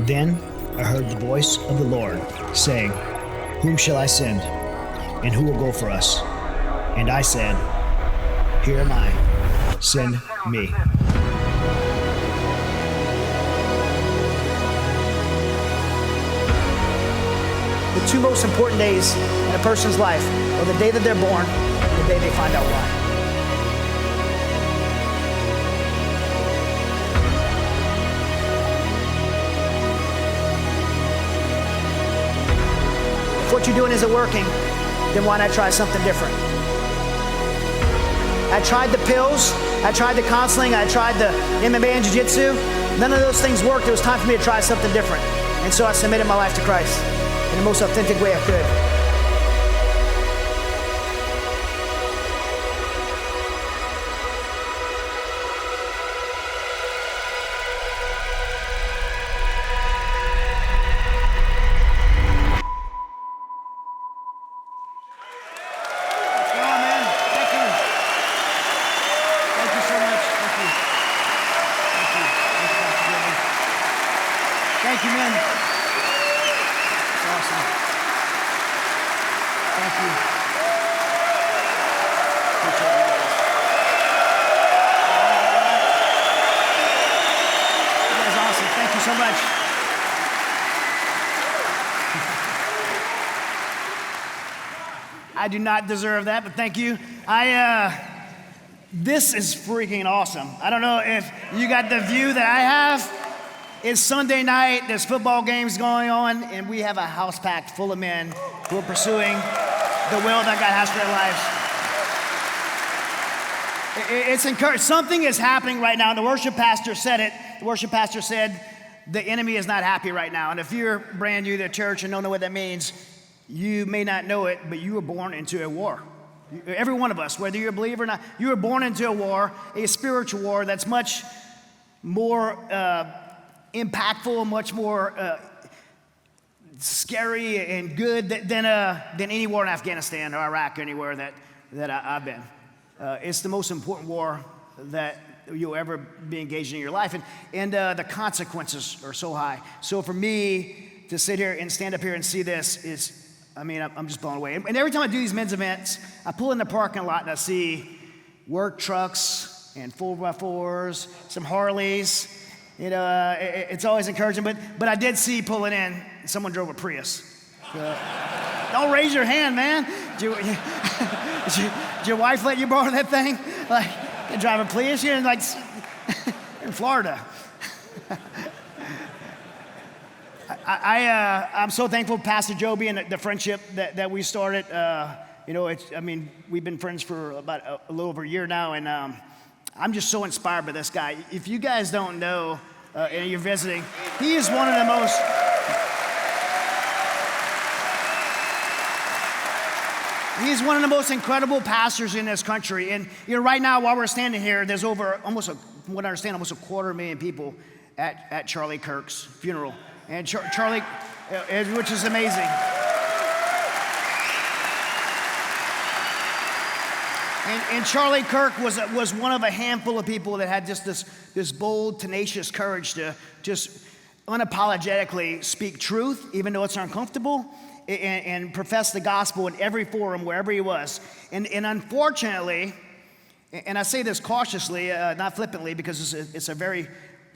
Then I heard the voice of the Lord saying, "Whom shall I send? And who will go for us?" And I said, "Here am I. Send me." The two most important days in a person's life are the day that they're born and the day they find out why. If what you're doing isn't working, then why not try something different? I tried the pills, I tried the counseling, I tried the MMA and jiu-jitsu. None of those things worked. It was time for me to try something different. And so I submitted my life to Christ in the most authentic way I could. Thank you, man. That's awesome. Thank you. Appreciate you guys. You guys are awesome. Thank you so much. I do not deserve that, but thank you. This is freaking awesome. I don't know if you got the view that I have. It's Sunday night, there's football games going on, and we have a house packed full of men who are pursuing the will that God has for their lives. It's encouraging. Something is happening right now, and the worship pastor said it. The worship pastor said, the enemy is not happy right now. And if you're brand new to the church and don't know what that means, you may not know it, but you were born into a war. Every one of us, whether you're a believer or not, you were born into a war, a spiritual war that's much more impactful, much more scary and good than any war in Afghanistan or Iraq or anywhere that I've been. It's the most important war that you'll ever be engaged in your life, and the consequences are so high. So for me to sit here and stand up here and see this is, I'm just blown away. And every time I do these men's events, I pull in the parking lot and I see work trucks and 4x4s, some Harleys. You know, it's always encouraging, but I did see pulling in, someone drove a Prius. Don't raise your hand, man. Did your wife let you borrow that thing? Like, you drive a Prius, you're in in Florida. I'm so thankful for Pastor Joby and the friendship that we started. We've been friends for about a little over a year now, and I'm just so inspired by this guy. If you guys don't know, and you're visiting, he is one of the most... He's one of the most incredible pastors in this country. And right now, while we're standing here, there's over from what I understand, almost 250,000 people at Charlie Kirk's funeral. And Charlie, which is amazing. And Charlie Kirk was one of a handful of people that had just this bold, tenacious courage to just unapologetically speak truth, even though it's uncomfortable, and profess the gospel in every forum, wherever he was. And unfortunately, and I say this cautiously, not flippantly, because it's a very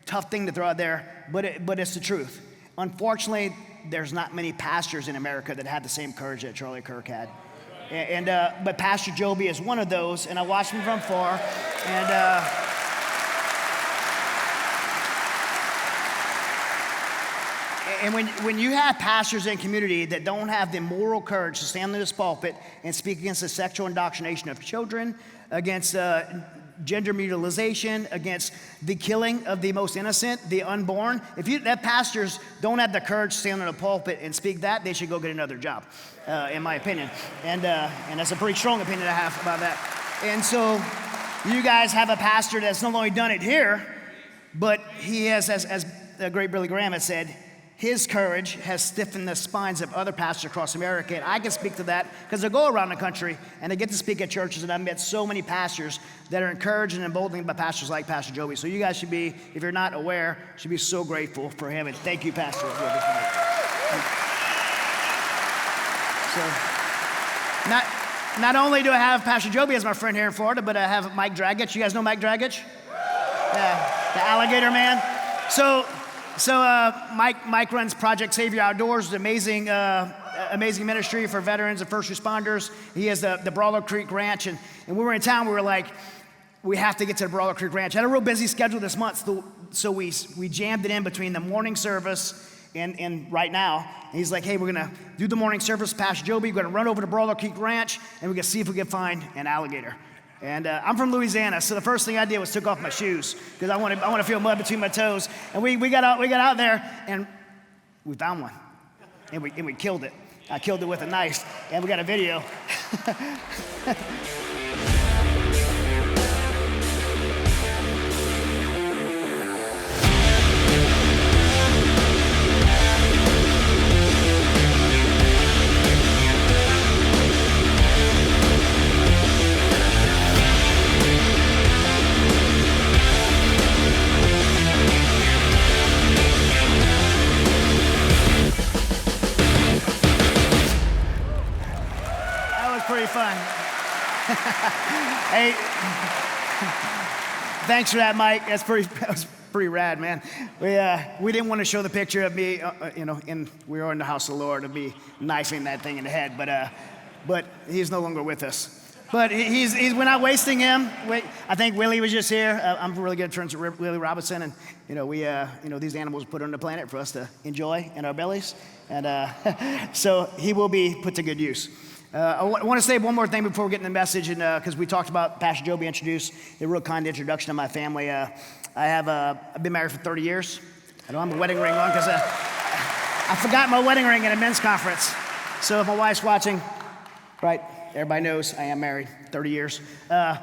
tough thing to throw out there, but it's the truth. Unfortunately, there's not many pastors in America that had the same courage that Charlie Kirk had. But Pastor Joby is one of those, and I watched him from far, and when you have pastors in community that don't have the moral courage to stand in this pulpit and speak against the sexual indoctrination of children, against gender mutilation, against the killing of the most innocent, the unborn, that pastors don't have the courage to stand in the pulpit and speak that, they should go get another job, in my opinion. And that's a pretty strong opinion I have about that. And so you guys have a pastor that's not only done it here, but he has, as the great Billy Graham has said, his courage has stiffened the spines of other pastors across America. And I can speak to that because I go around the country and I get to speak at churches, and I've met so many pastors that are encouraged and emboldened by pastors like Pastor Joby. So you guys should be, if you're not aware, should be so grateful for him. And thank you, Pastor Joby. So, not only do I have Pastor Joby as my friend here in Florida, but I have Mike Dragich. You guys know Mike Dragich? Yeah, the Alligator man. So Mike runs Project Savior Outdoors, an amazing ministry for veterans and first responders. He has the Brawler Creek Ranch, and when we were in town, we were like, we have to get to the Brawler Creek Ranch. I had a real busy schedule this month, so we jammed it in between the morning service and right now. And he's like, hey, we're gonna do the morning service, Pastor Joby, we're gonna run over to Brawler Creek Ranch, and we're gonna see if we can find an alligator. And I'm from Louisiana, so the first thing I did was took off my shoes because I want to feel mud between my toes. And we got out there, and we found one, and we killed it. I killed it with a knife, and we got a video. Pretty fun. Hey, thanks for that, Mike. That was pretty rad, man. We didn't want to show the picture of me, and we were in the house of the Lord, of me knifing that thing in the head, but he's no longer with us. But we're not wasting him. I think Willie was just here. I'm really good friends with Willie Robinson, and these animals were put on the planet for us to enjoy in our bellies, and so he will be put to good use. I want to say one more thing before we get into the message, and because we talked about Pastor Joby introduced a real kind introduction to my family. I've been married for 30 years. I don't have my wedding ring on because I forgot my wedding ring at a men's conference. So if my wife's watching, right, everybody knows I am married 30 years. I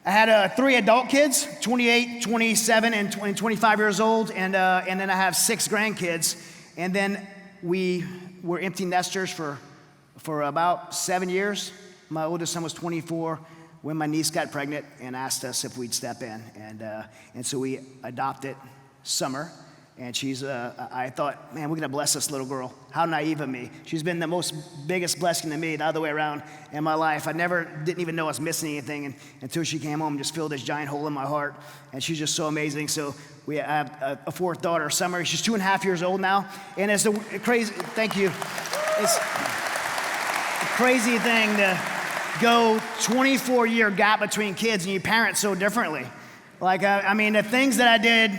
had 3 adult kids, 28, 27, and 25 years old, and then I have 6 grandkids. And then we were empty nesters for about 7 years. My oldest son was 24 when my niece got pregnant and asked us if we'd step in. And so we adopted Summer. And I thought, man, we're gonna bless this little girl. How naive of me. She's been the biggest blessing to me the other way around in my life. I didn't even know I was missing anything until she came home and just filled this giant hole in my heart. And she's just so amazing. So we have a 4th daughter, Summer. She's 2.5 years old now. And it's thank you. It's crazy thing to go 24-year gap between kids and you parent so differently. Like, the things that I did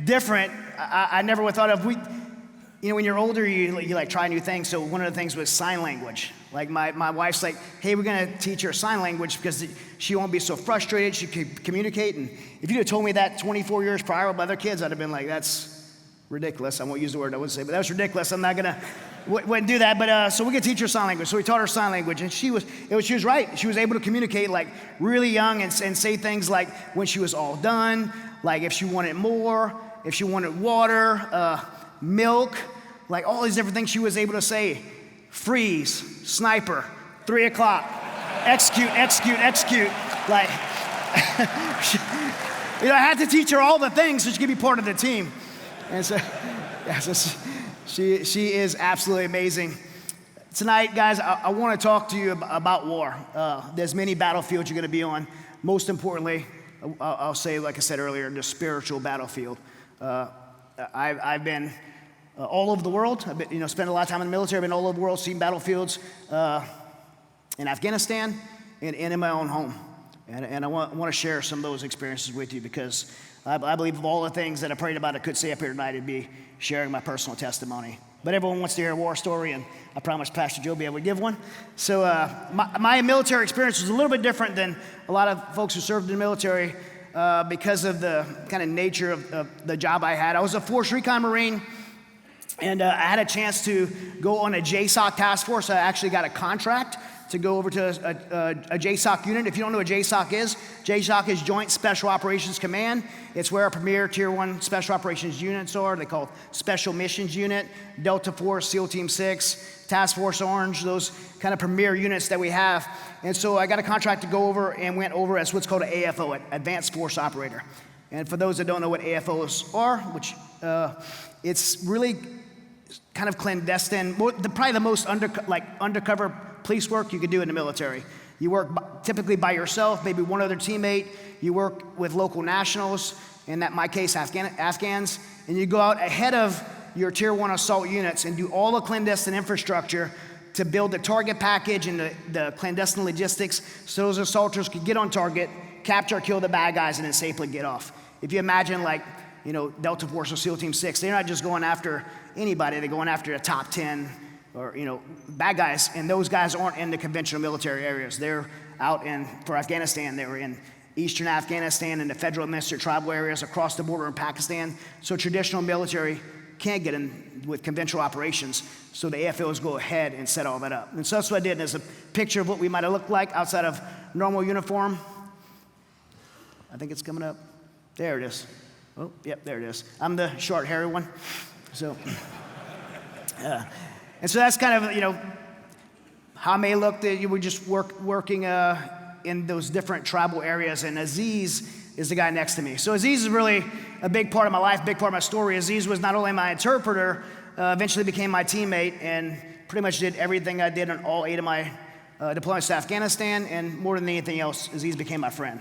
different, I never would have thought of. When you're older, you like try new things. So one of the things was sign language. Like my wife's like, hey, we're gonna teach her sign language because she won't be so frustrated, she can communicate. And if you'd have told me that 24 years prior with other kids, I'd have been like, that's ridiculous. I won't use the word I would say, but that was ridiculous. I'm not gonna, wouldn't do that. But so we could teach her sign language. So we taught her sign language, and she was right. She was able to communicate like really young and say things like when she was all done, like if she wanted more, if she wanted water, milk, like all these different things she was able to say. Freeze, sniper, 3 o'clock, execute. Like, I had to teach her all the things so she could be part of the team. And so, she is absolutely amazing. Tonight, guys, I want to talk to you about war. There's many battlefields you're going to be on. Most importantly, I'll say, like I said earlier, the spiritual battlefield. I've been all over the world. I've been, spent a lot of time in the military. I've been all over the world, seen battlefields in Afghanistan and in my own home. And I want to share some of those experiences with you because I believe of all the things that I prayed about I could say up here tonight, it'd be sharing my personal testimony. But everyone wants to hear a war story, and I promised Pastor Joby I would give one. So my military experience was a little bit different than a lot of folks who served in the military because of the kind of nature of the job I had. I was a Force Recon Marine, and I had a chance to go on a JSOC task force. I actually got a contract to go over to a JSOC unit. If you don't know what JSOC is Joint Special Operations Command. It's where our premier Tier 1 Special Operations units are. They call it Special Missions Unit, Delta Force, SEAL Team 6, Task Force Orange, those kind of premier units that we have. And so I got a contract to go over and went over as what's called an AFO, Advanced Force Operator. And for those that don't know what AFOs are, which it's really kind of clandestine, probably the most undercover police work you could do in the military. You work typically by yourself, maybe one other teammate. You work with local nationals, in my case, Afghans, and you go out ahead of your Tier 1 assault units and do all the clandestine infrastructure to build the target package and the clandestine logistics so those assaulters could get on target, capture or kill the bad guys, and then safely get off. If you imagine Delta Force or SEAL Team 6, they're not just going after anybody, they're going after the top 10 or bad guys, and those guys aren't in the conventional military areas. They're out for Afghanistan, they were in eastern Afghanistan and the federal administered tribal areas across the border in Pakistan. So traditional military can't get in with conventional operations, so the AFOs go ahead and set all that up. And so that's what I did, and there's a picture of what we might have looked like outside of normal uniform. I think it's coming up. There it is. Oh, yep, there it is. I'm the short, hairy one. So, and so that's kind of, how I may look. That you were just working in those different tribal areas, and Aziz is the guy next to me. So Aziz is really a big part of my life, big part of my story. Aziz was not only my interpreter, eventually became my teammate, and pretty much did everything I did on all 8 of my deployments to Afghanistan, and more than anything else, Aziz became my friend.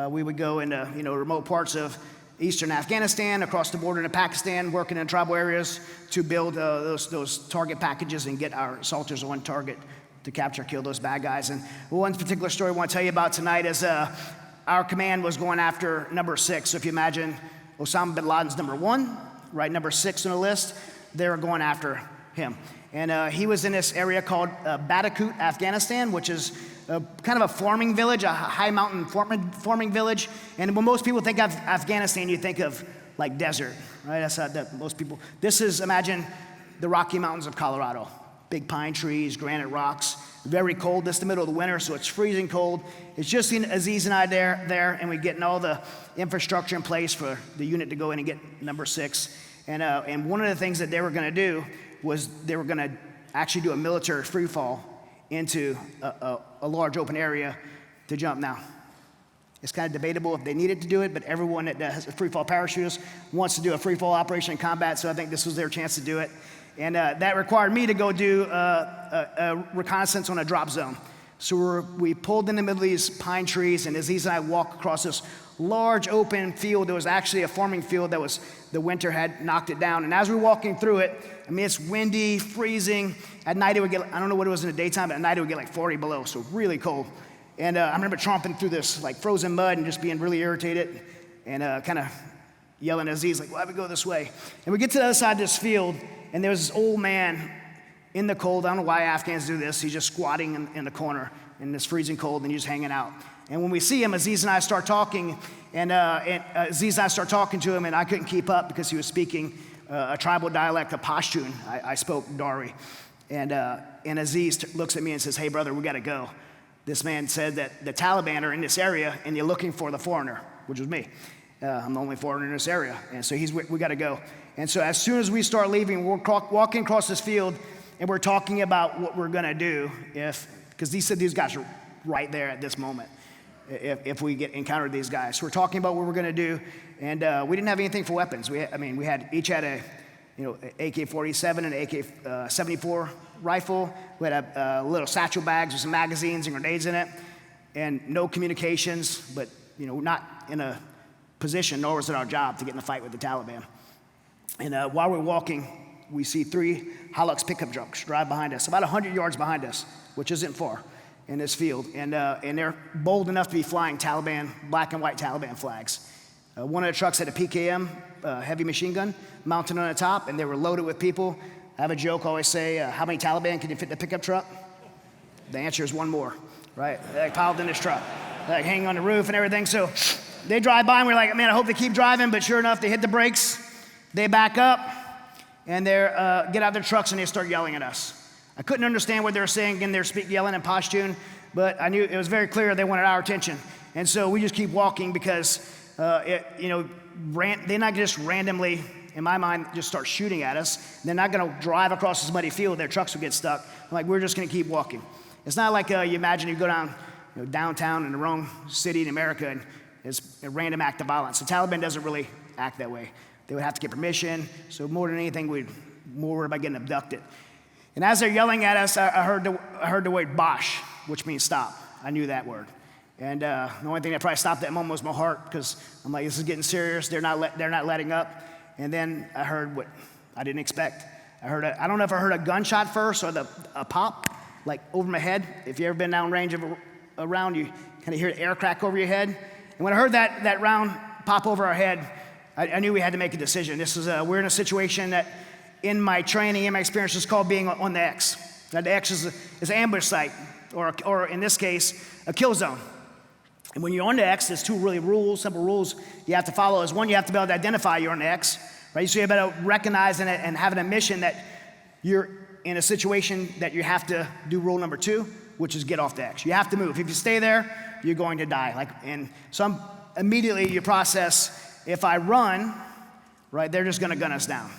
We would go into remote parts of eastern Afghanistan, across the border into Pakistan, working in tribal areas to build those target packages and get our assaulters on target to capture, kill those bad guys. And one particular story I want to tell you about tonight is our command was going after number 6. So if you imagine Osama bin Laden's number 1, right, number 6 on the list, they were going after him. And he was in this area called Batakut, Afghanistan, which is kind of a farming village, a high mountain farming village. And when most people think of Afghanistan, you think of like desert, right? That's how most people. This is, imagine the Rocky Mountains of Colorado. Big pine trees, granite rocks, very cold. This is the middle of the winter, so it's freezing cold. It's just Aziz and I there, and we're getting all the infrastructure in place for the unit to go in and get number 6. And one of the things that they were going to do was they were going to actually do a military free fall into a large open area to jump. Now, it's kind of debatable if they needed to do it, but everyone that has a free fall parachutist wants to do a free fall operation in combat, so I think this was their chance to do it. And that required me to go do a reconnaissance on a drop zone. So we pulled in the middle of these pine trees, and Aziz and I walked across this large open field. There was actually a farming field that the winter had knocked it down. And as we were walking through it, I mean, it's windy, freezing. At night it would get, I don't know what it was in the daytime, but at night it would get like 40 below, so really cold. And I remember tromping through this like frozen mud and just being really irritated and kind of yelling at Aziz, like, why do we go this way? And we get to the other side of this field, and there was this old man in the cold. I don't know why Afghans do this. He's just squatting in the corner in this freezing cold, and he's just hanging out. And when we see him, Aziz and I start talking, and Aziz and I start talking to him, and I couldn't keep up because he was speaking a tribal dialect of Pashtun. I spoke Dari. And Aziz looks at me and says, hey, brother, we got to go. This man said that the Taliban are in this area, and they're looking for the foreigner, which was me. I'm the only foreigner in this area. And so we got to go. And so as soon as we start leaving, we're walking across this field, and we're talking about what we're going to do because he said these guys are right there at this moment if we encounter these guys. So we're talking about what we're going to do, and we didn't have anything for weapons. We each had a AK-47 and an AK-74 rifle. We had a little satchel bags with some magazines and grenades in it, and no communications, but not in a position, nor was it our job to get in a fight with the Taliban. And while we're walking, we see 3 Hilux pickup trucks drive behind us, about 100 yards behind us, which isn't far in this field. And they're bold enough to be flying Taliban, black and white Taliban flags. One of the trucks had a PKM, heavy machine gun, mounted on the top, and they were loaded with people. I have a joke, I always say, how many Taliban can you fit in the pickup truck? The answer is 1 more, right? They're piled in this truck, like hanging on the roof and everything. So they drive by, and we're like, man, I hope they keep driving, but sure enough, they hit the brakes, they back up, and they get out of their trucks, and they start yelling at us. I couldn't understand what they were saying in their yelling in Pashtun, but I knew it was very clear they wanted our attention. And so we just keep walking because, they're not just randomly, in my mind, just start shooting at us. They're not going to drive across this muddy field. Their trucks will get stuck. We're just going to keep walking. It's not like you imagine you go down downtown in the wrong city in America and it's a random act of violence. The Taliban doesn't really act that way. They would have to get permission. So more than anything, we're more worried about getting abducted. And as they're yelling at us, I heard the word Bosh, which means stop. I knew that word. And the only thing that probably stopped that moment was my heart, because I'm like, this is getting serious. They're not letting up. And then I heard what I didn't expect. I don't know if I heard a gunshot first or a pop, like over my head. If you've ever been down range of a round, you kind of hear the air crack over your head. And when I heard that round pop over our head, I knew we had to make a decision. We're in a situation that, in my training and my experience, is called being on the X. Now, the X is an ambush site, or in this case, a kill zone. And when you're on the X, there's two simple rules you have to follow. Is one, you have to be able to identify you're on the X, right? So you have to recognize and have an admission that you're in a situation that you have to do rule number 2, which is get off the X. You have to move. If you stay there, you're going to die. And so immediately you process, if I run, right, they're just going to gun us down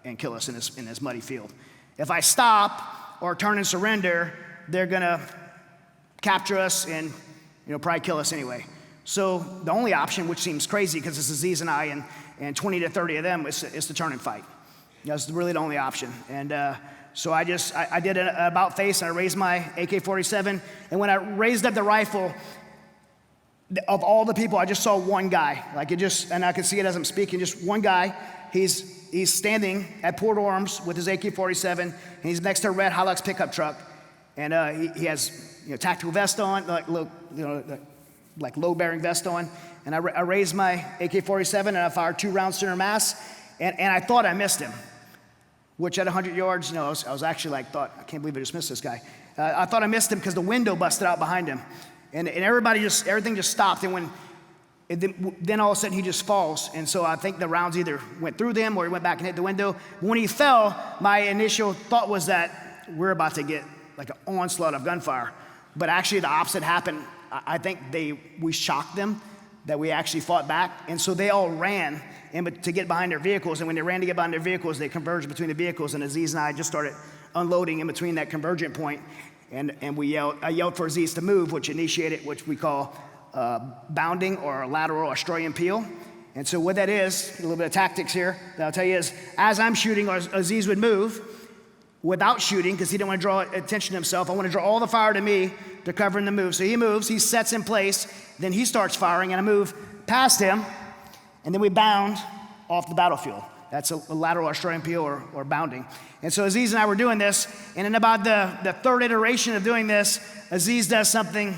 and kill us in this muddy field. If I stop or turn and surrender, they're going to capture us and probably kill us anyway. So the only option, which seems crazy because it's Aziz and I and 20 to 30 of them, is to turn and fight. That's really the only option. And so I did an about face, and I raised my AK-47. And when I raised up the rifle, of all the people, I just saw one guy. And I can see it as I'm speaking, just one guy. He's standing at Port Orms with his AK-47, and he's next to a red Hilux pickup truck. And he has tactical vest on, like load-bearing vest on. And I raised my AK-47 and I fired 2 rounds center mass, and I thought I missed him, which at 100 yards, I was actually I can't believe I just missed this guy. I thought I missed him because the window busted out behind him, and everything just stopped. And then all of a sudden he just falls, and so I think the rounds either went through them or he went back and hit the window. When he fell, my initial thought was that we're about to get like an onslaught of gunfire. But actually the opposite happened. I think we shocked them, that we actually fought back. And so they all ran to get behind their vehicles. And when they ran to get behind their vehicles, they converged between the vehicles. And Aziz and I just started unloading in between that convergent point. And I yelled for Aziz to move, which initiated what we call bounding or a lateral Australian peel. And so what that is, a little bit of tactics here that I'll tell you is, as I'm shooting, Aziz would move without shooting because he didn't want to draw attention to himself. I want to draw all the fire to me to cover in the move. So he moves, he sets in place, then he starts firing, and I move past him, and then we bound off the battlefield. That's a lateral Australian peel or bounding. And so Aziz and I were doing this, and in about the third iteration of doing this, Aziz does something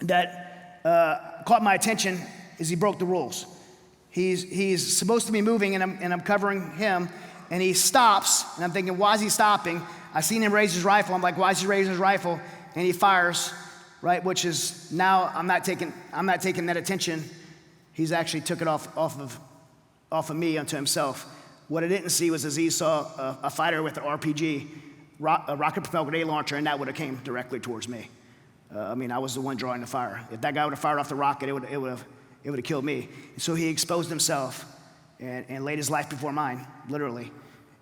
that caught my attention, is he broke the rules. He's supposed to be moving, and I'm covering him, and he stops, and I'm thinking, why is he stopping? I seen him raise his rifle. I'm like, why is he raising his rifle? And he fires, right? Which is now I'm not taking that attention. He's actually took it off of me onto himself. What I didn't see was Aziz saw a fighter with an RPG, a rocket-propelled grenade launcher, and that would have came directly towards me. I was the one drawing the fire. If that guy would have fired off the rocket, it would have killed me. And so he exposed himself and laid his life before mine, literally,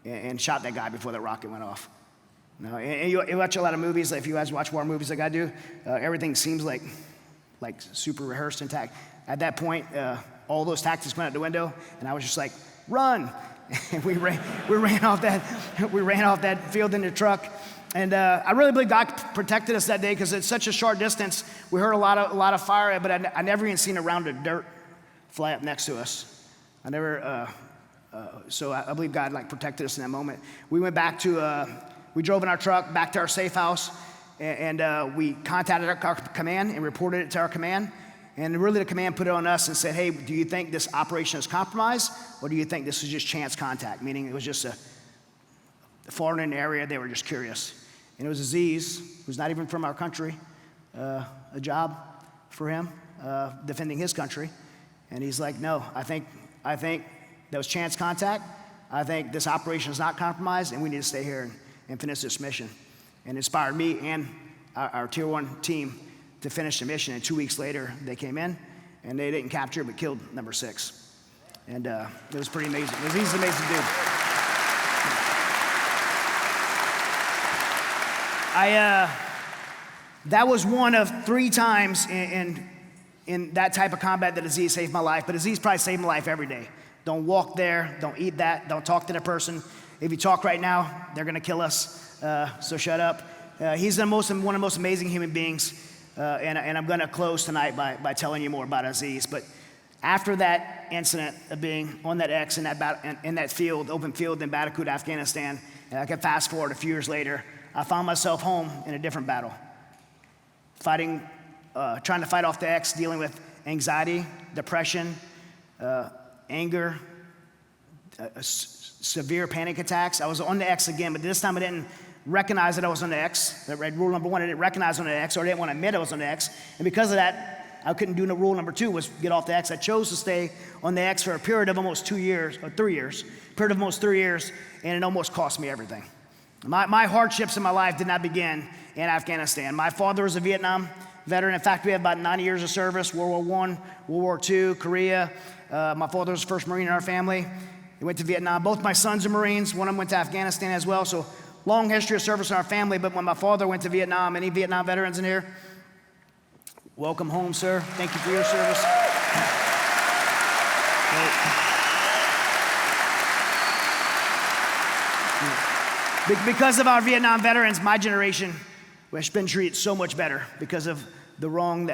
and shot that guy before the rocket went off. Now, and you watch a lot of movies. If you guys watch war movies like I do, everything seems like super rehearsed and tact. At that point, all those tactics went out the window, and I was just like, run! And we ran off that field in the truck. And I really believe God protected us that day because it's such a short distance. We heard a lot of fire, but I never even seen a round of dirt fly up next to us. So I believe God protected us in that moment. We went back we drove in our truck back to our safe house, and we contacted our command and reported it to our command. And really the command put it on us and said, hey, do you think this operation is compromised, or do you think this is just chance contact? Meaning it was just a foreign in the area, they were just curious. And it was Aziz, who's not even from our country, a job for him, defending his country. And he's like, no, I think that was chance contact. I think this operation is not compromised, and we need to stay here and finish this mission. And inspired me and our Tier 1 team to finish the mission. And 2 weeks later, they came in, and they didn't capture but killed number 6. And it was pretty amazing. He's an amazing dude. That was one of 3 times in that type of combat that Aziz saved my life. But Aziz probably saved my life every day. Don't walk there. Don't eat that. Don't talk to the person. If you talk right now, they're going to kill us. So shut up. He's one of the most amazing human beings. And I'm going to close tonight by telling you more about Aziz. But after that incident of being on that X in that field, open field in Badakhut, Afghanistan, and I can fast forward a few years later, I found myself home in a different battle, trying to fight off the X, dealing with anxiety, depression, anger, severe panic attacks. I was on the X again, but this time I didn't recognize that I was on the X. That read rule number 1, I didn't recognize I was on the X, or I didn't want to admit I was on the X. And because of that, I couldn't do no rule number 2, was get off the X. I chose to stay on the X for a period of almost 2 years, or 3 years, period of almost 3 years, and it almost cost me everything. My hardships in my life did not begin in Afghanistan. My father was a Vietnam veteran. In fact, we have about 90 years of service, World War I, World War II, Korea. My father was the first Marine in our family. He went to Vietnam. Both my sons are Marines. One of them went to Afghanistan as well. So long history of service in our family. But when my father went to Vietnam, any Vietnam veterans in here? Welcome home, sir. Thank you for your service. Because of our Vietnam veterans, my generation has been treated so much better because of the wrong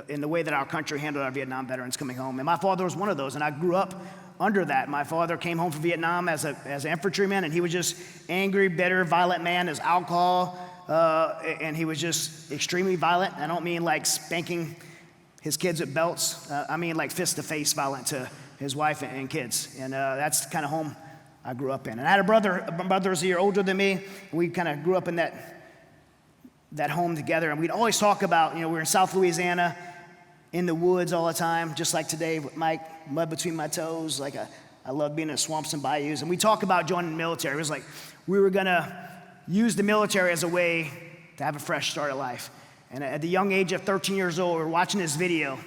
in the way that our country handled our Vietnam veterans coming home. And my father was one of those, and I grew up under that. My father came home from Vietnam as an infantryman, and he was just angry, bitter, violent man. His alcohol, and he was just extremely violent. I don't mean like spanking his kids with belts. I mean like fist-to-face violent to his wife and kids. And that's the kind of home I grew up in. And I had a brother. My brother was a year older than me. We kind of grew up in that home together. And we'd always talk about, we were in South Louisiana, in the woods all the time, just like today with Mike, mud between my toes. Like I love being in swamps and bayous. And we talk about joining the military. It was like we were going to use the military as a way to have a fresh start of life. And at the young age of 13 years old, we were watching this video,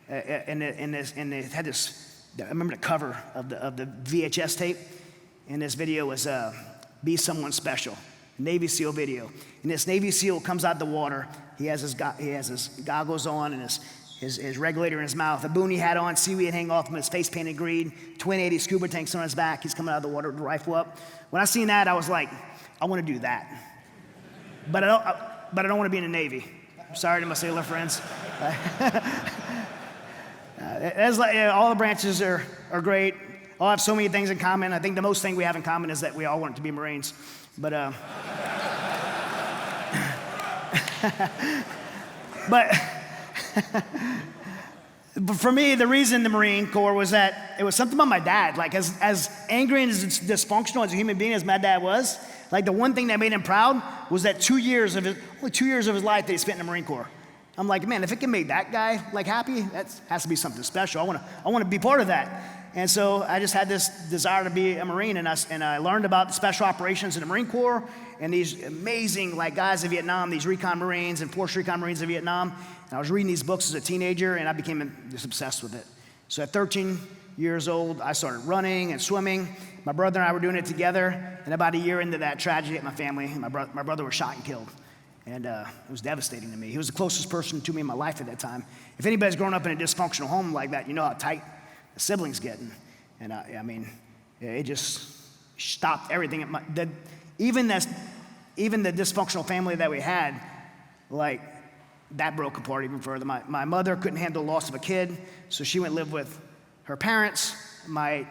and it had this, I remember the cover of the VHS tape. And this video was Be Someone Special, Navy SEAL video. And this Navy SEAL comes out the water. He has his goggles on and his regulator in his mouth, a boonie hat on, seaweed hanging off him, his face painted green, twin 80 scuba tanks on his back. He's coming out of the water with a rifle up. When I seen that, I was like, I want to do that. But I don't want to be in the Navy. I'm sorry to my sailor friends. All the branches are great. All have so many things in common. I think the most thing we have in common is that we all want to be Marines. But for me, the reason the Marine Corps was that it was something about my dad. Like as angry and as dysfunctional as a human being as my dad was, like the one thing that made him proud was that 2 years of his life that he spent in the Marine Corps. I'm like, man, if it can make that guy like happy, that has to be something special. I want to be part of that. And so I just had this desire to be a Marine, and I learned about the special operations in the Marine Corps and these amazing guys in Vietnam, these Recon Marines and Force Recon Marines in Vietnam. And I was reading these books as a teenager, and I became just obsessed with it. So at 13 years old, I started running and swimming. My brother and I were doing it together, and about a year into that tragedy at my family, my brother was shot and killed. And it was devastating to me. He was the closest person to me in my life at that time. If anybody's grown up in a dysfunctional home like that, you know how tight the siblings getting. And it just stopped everything. Even the dysfunctional family that we had, that broke apart even further. My mother couldn't handle the loss of a kid, so she went and lived with her parents. My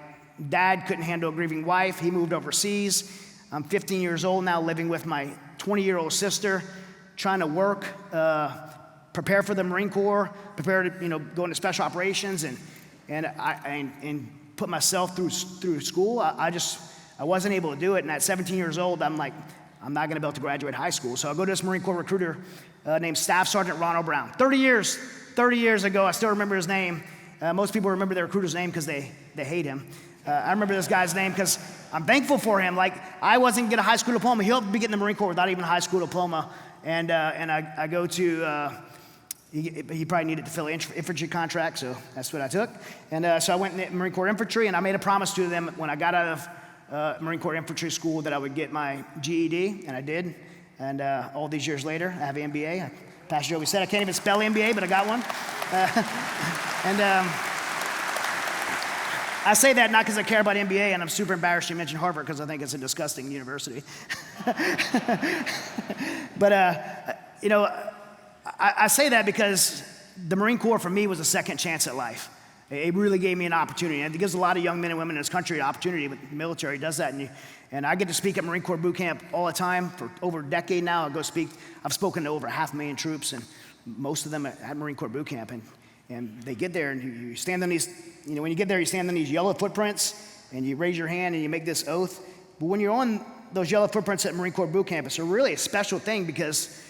dad couldn't handle a grieving wife. He moved overseas. I'm 15 years old now, living with my 20-year-old sister, trying to work, prepare for the Marine Corps, prepare to go into special operations, and put myself through school. I wasn't able to do it. And at 17 years old, I'm like, I'm not going to be able to graduate high school. So I go to this Marine Corps recruiter named Staff Sergeant Ronald Brown. 30 years ago, I still remember his name. Most people remember their recruiter's name because they hate him. I remember this guy's name because I'm thankful for him. Like, I wasn't getting a high school diploma. He'll be getting the Marine Corps without even a high school diploma. And I go to, he probably needed to fill an infantry contract, so that's what I took. And so I went in the Marine Corps Infantry, and I made a promise to them when I got out of Marine Corps Infantry School that I would get my GED, and I did. And all these years later, I have an MBA. Pastor Joby said I can't even spell MBA, but I got one. I say that not because I care about MBA, and I'm super embarrassed you mentioned Harvard because I think it's a disgusting university. But, I say that because the Marine Corps for me was a second chance at life. It really gave me an opportunity. And it gives a lot of young men and women in this country an opportunity, but the military does that. And I get to speak at Marine Corps boot camp all the time for over a decade now. I've spoken to over 500,000 troops, and most of them at Marine Corps boot camp. And they get there, and you stand on these, when you get there, you stand on these yellow footprints, and you raise your hand, and you make this oath. But when you're on those yellow footprints at Marine Corps boot camp, it's really a special thing because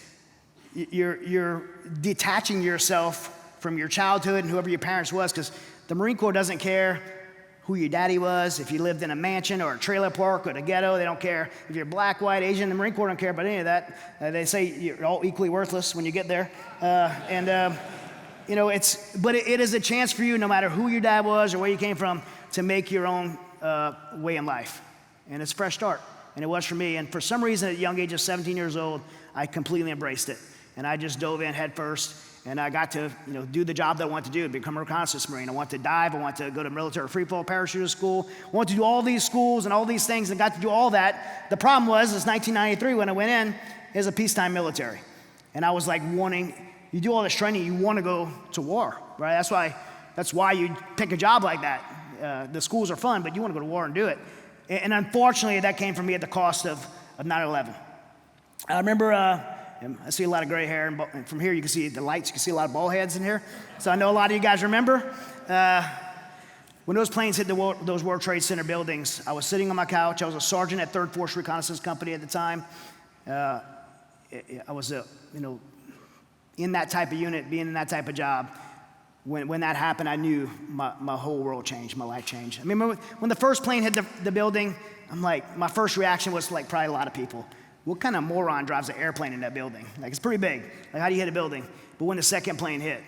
you're detaching yourself from your childhood and whoever your parents was, because the Marine Corps doesn't care who your daddy was, if you lived in a mansion or a trailer park or the ghetto. They don't care if you're black, white, Asian. The Marine Corps don't care about any of that. They say you're all equally worthless when you get there. But it is a chance for you, no matter who your dad was or where you came from, to make your own way in life. And it's a fresh start. And it was for me. And for some reason, at a young age of 17 years old, I completely embraced it. And I just dove in head first. And I got to, do the job that I wanted to do, become a reconnaissance Marine. I wanted to dive. I wanted to go to military free fall parachuter school. I wanted to do all these schools and all these things, and got to do all that. The problem was, it's 1993 when I went in, it was a peacetime military. And I was like you do all this training, you want to go to war, right? That's why you pick a job like that. The schools are fun, but you want to go to war and do it. And unfortunately, that came from me at the cost of 9/11. I remember, I see a lot of gray hair, and from here you can see the lights, you can see a lot of bald heads in here. So I know a lot of you guys remember. When those planes hit those World Trade Center buildings, I was sitting on my couch. I was a sergeant at 3rd Force Reconnaissance Company at the time. I was in that type of unit, being in that type of job. When that happened, I knew my whole world changed, my life changed. I mean, when the first plane hit the building, I'm like, my first reaction was like probably a lot of people. What kind of moron drives an airplane in that building? Like, it's pretty big. Like, how do you hit a building? But when the second plane hit,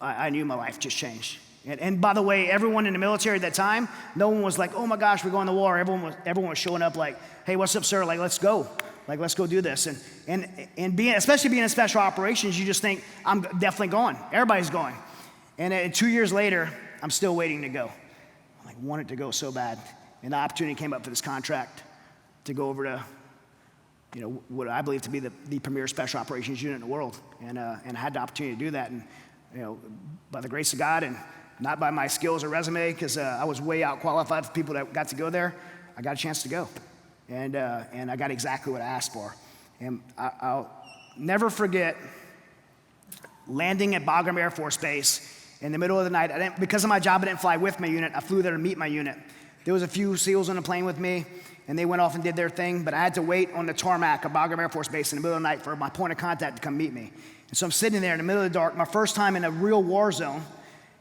I knew my life just changed. And by the way, everyone in the military at that time, no one was like, oh my gosh, we're going to war. Everyone was showing up like, hey, what's up, sir? Like, let's go. Like, let's go do this. And especially being in special operations, you just think, I'm definitely going. Everybody's going. And 2 years later, I'm still waiting to go. I wanted to go so bad. And the opportunity came up for this contract to go over to, what I believe to be the premier special operations unit in the world. And I had the opportunity to do that. And, by the grace of God, and not by my skills or resume, because I was way out qualified for people that got to go there, I got a chance to go. And I got exactly what I asked for. And I'll never forget landing at Bagram Air Force Base in the middle of the night. Because of my job, I didn't fly with my unit. I flew there to meet my unit. There was a few SEALs on the plane with me, and they went off and did their thing, but I had to wait on the tarmac of Bagram Air Force Base in the middle of the night for my point of contact to come meet me. And so I'm sitting there in the middle of the dark, my first time in a real war zone,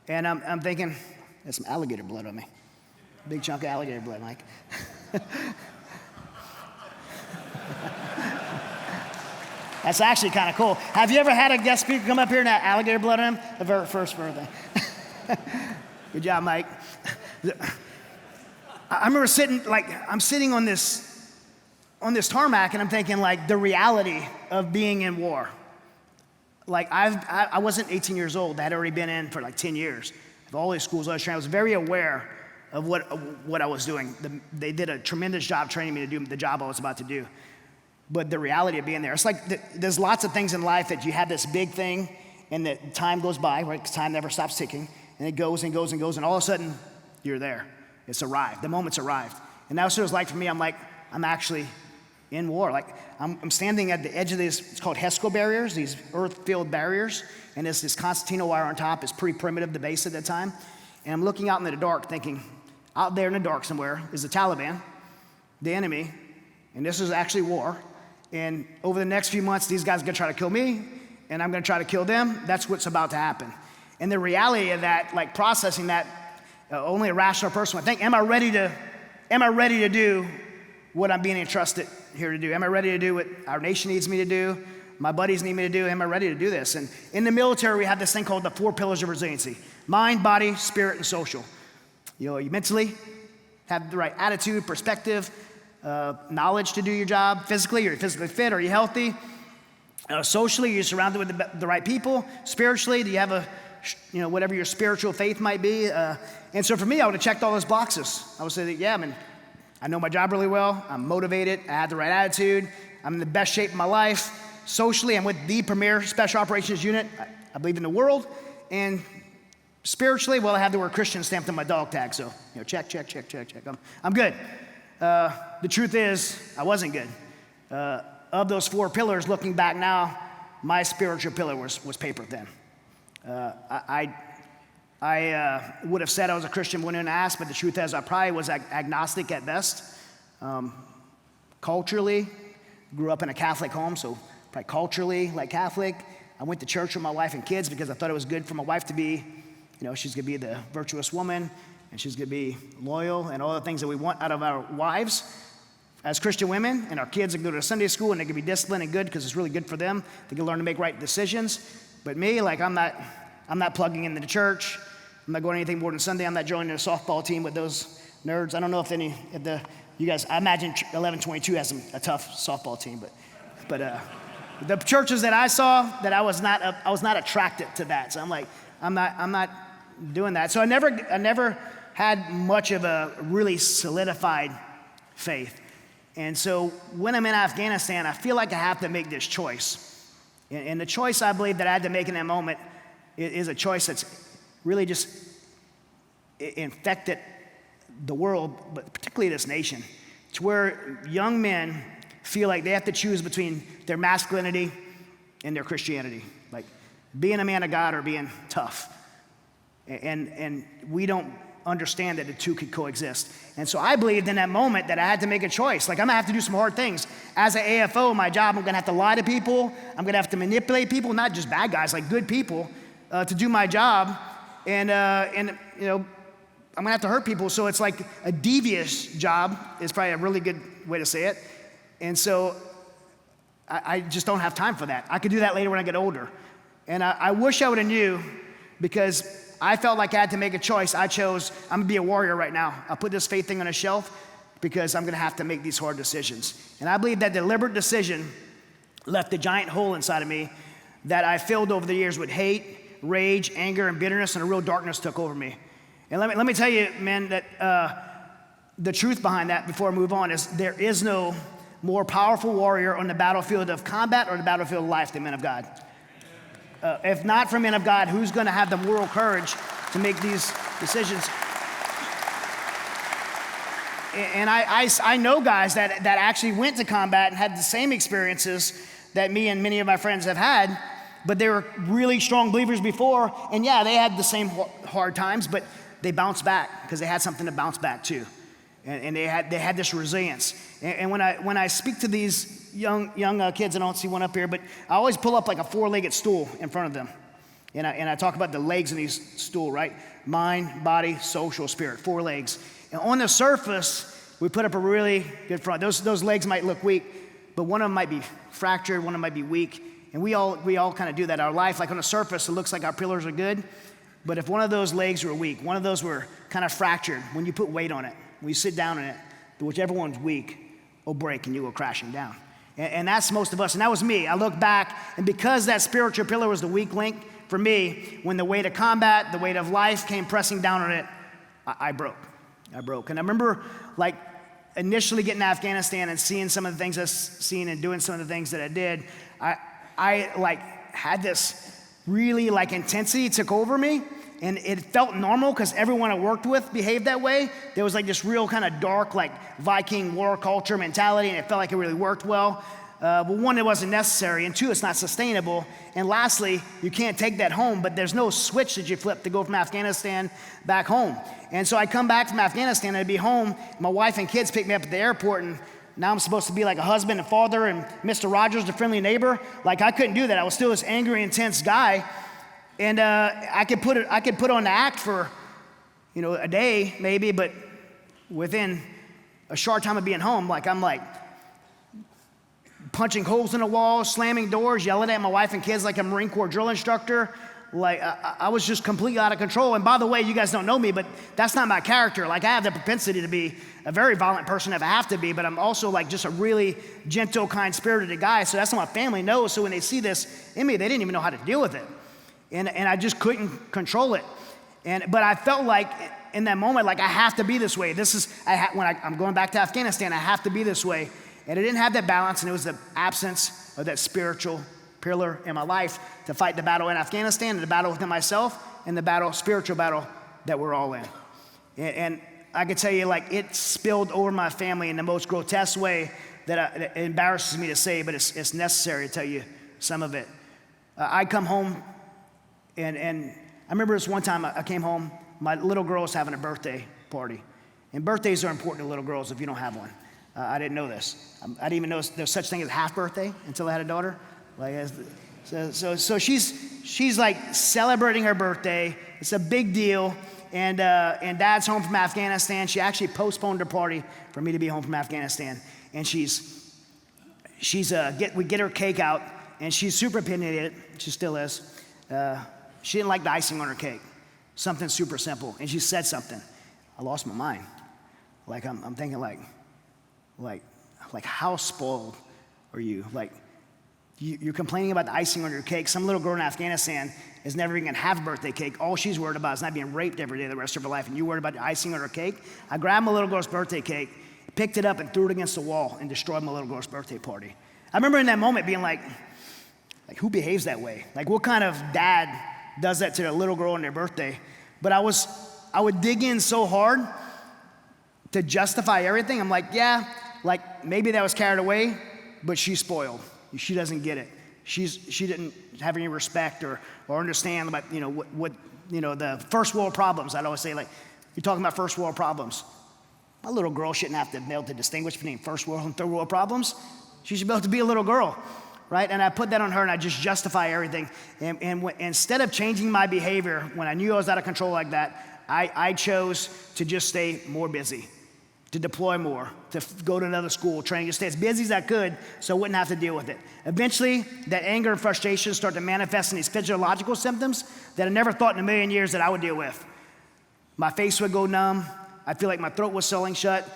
and I'm thinking, there's some alligator blood on me. Big chunk of alligator blood, Mike. That's actually kind of cool. Have you ever had a guest speaker come up here and have alligator blood on him? The very first birthday. Good job, Mike. I remember I'm sitting on this tarmac, and I'm thinking, like, the reality of being in war. Like, I wasn't 18 years old. I had already been in for like 10 years. Of all these schools I was training, I was very aware of what I was doing. They did a tremendous job training me to do the job I was about to do. But the reality of being there, it's like there's lots of things in life that you have this big thing, and the time goes by, right? Because time never stops ticking, and it goes and goes and goes, and all of a sudden, you're there. It's arrived. The moment's arrived. And that's what it was like for me. I'm actually in war. Like, I'm standing at the edge of these, it's called HESCO barriers, these earth-filled barriers, and there's this concertina wire on top. It's pretty primitive, the base at that time. And I'm looking out in the dark thinking, out there in the dark somewhere is the Taliban, the enemy, and this is actually war. And over the next few months, these guys are gonna try to kill me, and I'm gonna try to kill them. That's what's about to happen. And the reality of that, like processing that, only a rational person would think, am I ready to do what I'm being entrusted here to do? Am I ready to do what our nation needs me to do? My buddies need me to do? Am I ready to do this? And in the military, we have this thing called the 4 pillars of resiliency: mind, body, spirit, and social. You mentally have the right attitude, perspective, knowledge to do your job. Physically, you're physically fit. Are you healthy? Socially, you're surrounded with the right people. Spiritually, do you have whatever your spiritual faith might be? And so for me, I would have checked all those boxes. I would say that, yeah, man, I know my job really well. I'm motivated. I have the right attitude. I'm in the best shape of my life. Socially, I'm with the premier special operations unit, I believe, in the world. And spiritually, well, I have the word Christian stamped on my dog tag. So, check. I'm good. The truth is, I wasn't good. Of those 4 pillars, looking back now, my spiritual pillar was paper thin. I would have said I was a Christian, wouldn't have asked, but the truth is I probably was agnostic at best. Culturally, grew up in a Catholic home, so probably culturally like Catholic. I went to church with my wife and kids because I thought it was good for my wife to be, she's gonna be the virtuous woman, and she's gonna be loyal and all the things that we want out of our wives as Christian women. And our kids can go to Sunday school and they can be disciplined and good because it's really good for them. They can learn to make right decisions. But me, I'm not plugging into the church. I'm not going to anything more than Sunday. I'm not joining a softball team with those nerds. I don't know if you guys, I imagine 1122 has a tough softball team, but the churches that I saw, that I was not attracted to that. So I'm like, I'm not doing that. So I never had much of a really solidified faith. And so when I'm in Afghanistan, I feel like I have to make this choice. And the choice I believe that I had to make in that moment is a choice that's really just infected the world, but particularly this nation. It's where young men feel like they have to choose between their masculinity and their Christianity, like being a man of God or being tough. And we don't understand that the two could coexist. And so I believed in that moment that I had to make a choice. Like, I'm gonna have to do some hard things. As an AFO, my job, I'm gonna have to lie to people. I'm gonna have to manipulate people, not just bad guys, like good people, to do my job. And I'm gonna have to hurt people. So it's like a devious job is probably a really good way to say it. And so I just don't have time for that. I could do that later when I get older. And I wish I would have knew, because I felt like I had to make a choice. I chose, I'm gonna be a warrior right now. I'll put this faith thing on a shelf because I'm gonna have to make these hard decisions. And I believe that deliberate decision left a giant hole inside of me that I filled over the years with hate, rage, anger, and bitterness, and a real darkness took over me. And let me tell you, man, that the truth behind that, before I move on, is there is no more powerful warrior on the battlefield of combat or the battlefield of life than men of God. If not for men of God, who's going to have the moral courage to make these decisions? And I know guys that actually went to combat and had the same experiences that me and many of my friends have had, but they were really strong believers before, and yeah, they had the same hard times, but they bounced back because they had something to bounce back to, and they had this resilience. And when I speak to these young kids, I don't see one up here, but I always pull up like a 4-legged stool in front of them, and I talk about the legs in these stool, right? Mind, body, social, spirit, 4 legs. And on the surface, we put up a really good front. Those legs might look weak, but one of them might be fractured, one of them might be weak, and we all kind of do that. Our life, like on the surface, it looks like our pillars are good, but if one of those legs were weak, one of those were kind of fractured, when you put weight on it, when you sit down on it, whichever one's weak will break and you go crashing down. And that's most of us, and that was me. I look back, and because that spiritual pillar was the weak link for me, when the weight of combat, the weight of life came pressing down on it, I broke. And I remember like initially getting to Afghanistan and seeing some of the things I've seen and doing some of the things that I did, I like had this really like intensity took over me, and it felt normal because everyone I worked with behaved that way. There was like this real kind of dark like Viking war culture mentality, and it felt like it really worked well. But one, it wasn't necessary, and 2, it's not sustainable. And lastly, you can't take that home, but there's no switch that you flip to go from Afghanistan back home. And so I come back from Afghanistan, I'd be home, my wife and kids pick me up at the airport, and now I'm supposed to be like a husband and father and Mr. Rogers, the friendly neighbor. Like I couldn't do that. I was still this angry, intense guy. And I could put on the act for, a day maybe, but within a short time of being home, I'm punching holes in the wall, slamming doors, yelling at my wife and kids like a Marine Corps drill instructor. I was just completely out of control. And by the way, you guys don't know me, but that's not my character. I have the propensity to be a very violent person if I have to be, but I'm also just a really gentle, kind-spirited guy. So that's what my family knows. So when they see this in me, they didn't even know how to deal with it. And I just couldn't control it. But I felt like in that moment, I have to be this way. When I'm going back to Afghanistan, I have to be this way. And I didn't have that balance, and it was the absence of that spiritual pillar in my life to fight the battle in Afghanistan, and the battle within myself, and the spiritual battle that we're all in. And I could tell you, it spilled over my family in the most grotesque way that it embarrasses me to say, but it's necessary to tell you some of it. I come home, and I remember this one time I came home, my little girl was having a birthday party. And birthdays are important to little girls if you don't have one. I didn't know this. I didn't even know there's such thing as half birthday until I had a daughter. So she's celebrating her birthday. It's a big deal. And Dad's home from Afghanistan. She actually postponed her party for me to be home from Afghanistan. And we get her cake out, and she's super opinionated. She still is. She didn't like the icing on her cake. Something super simple. And she said something. I lost my mind. I'm thinking how spoiled are you? You're complaining about the icing on your cake. Some little girl in Afghanistan is never even gonna have a birthday cake. All she's worried about is not being raped every day the rest of her life, and you're worried about the icing on her cake? I grabbed my little girl's birthday cake, picked it up and threw it against the wall and destroyed my little girl's birthday party. I remember in that moment being like who behaves that way? What kind of dad does that to their little girl on their birthday? But I would dig in so hard to justify everything. I'm maybe that was carried away, but she's spoiled. She doesn't get it. She didn't have any respect or understand about what the first world problems. I'd always say you're talking about first world problems. My little girl shouldn't have to be able to distinguish between first world and third world problems. She should be able to be a little girl, right? And I put that on her, and I just justify everything. And instead of changing my behavior when I knew I was out of control like that, I chose to just stay more busy, to deploy more, to go to another school, training, to stay as busy as I could so I wouldn't have to deal with it. Eventually, that anger and frustration started to manifest in these physiological symptoms that I never thought in a million years that I would deal with. My face would go numb. I feel like my throat was swelling shut,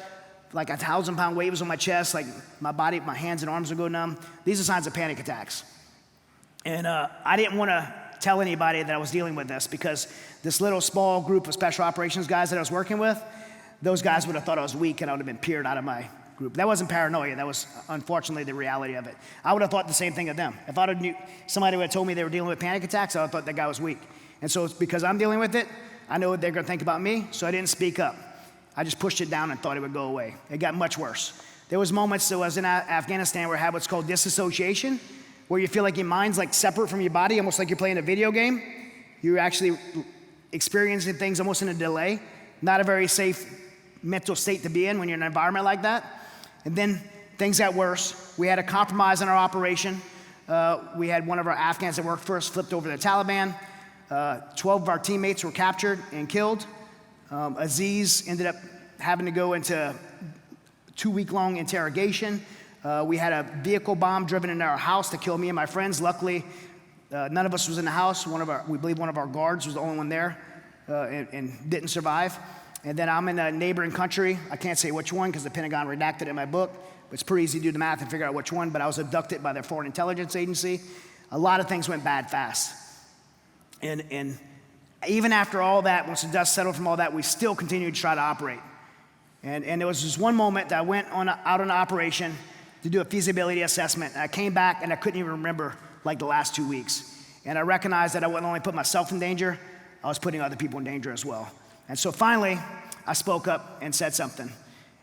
like 1,000-pound weight was on my chest, my body, my hands and arms would go numb. These are signs of panic attacks. And I didn't want to tell anybody that I was dealing with this, because this little small group of special operations guys that I was working with, those guys would have thought I was weak and I would have been peered out of my group. That wasn't paranoia. That was unfortunately the reality of it. I would have thought the same thing of them. If I knew somebody would have told me they were dealing with panic attacks, I would have thought that guy was weak. And so it's because I'm dealing with it, I know what they're going to think about me, so I didn't speak up. I just pushed it down and thought it would go away. It got much worse. There was moments that I was in Afghanistan where I had what's called disassociation, where you feel like your mind's separate from your body, almost like you're playing a video game. You're actually experiencing things almost in a delay. Not a very safe mental state to be in when you're in an environment like that. And then things got worse. We had a compromise in our operation. We had one of our Afghans that worked for us flipped over to the Taliban. 12 of our teammates were captured and killed. Aziz ended up having to go into 2-week-long interrogation. We had a vehicle bomb driven into our house to kill me and my friends. Luckily, none of us was in the house. We believe one of our guards was the only one there and didn't survive. And then I'm in a neighboring country. I can't say which one because the Pentagon redacted it in my book. But it's pretty easy to do the math and figure out which one. But I was abducted by their foreign intelligence agency. A lot of things went bad fast. And even after all that, once the dust settled from all that, we still continued to try to operate. And there was this one moment that I went out on an operation to do a feasibility assessment. And I came back and I couldn't even remember the last 2 weeks. And I recognized that I wouldn't only put myself in danger, I was putting other people in danger as well. And so finally, I spoke up and said something.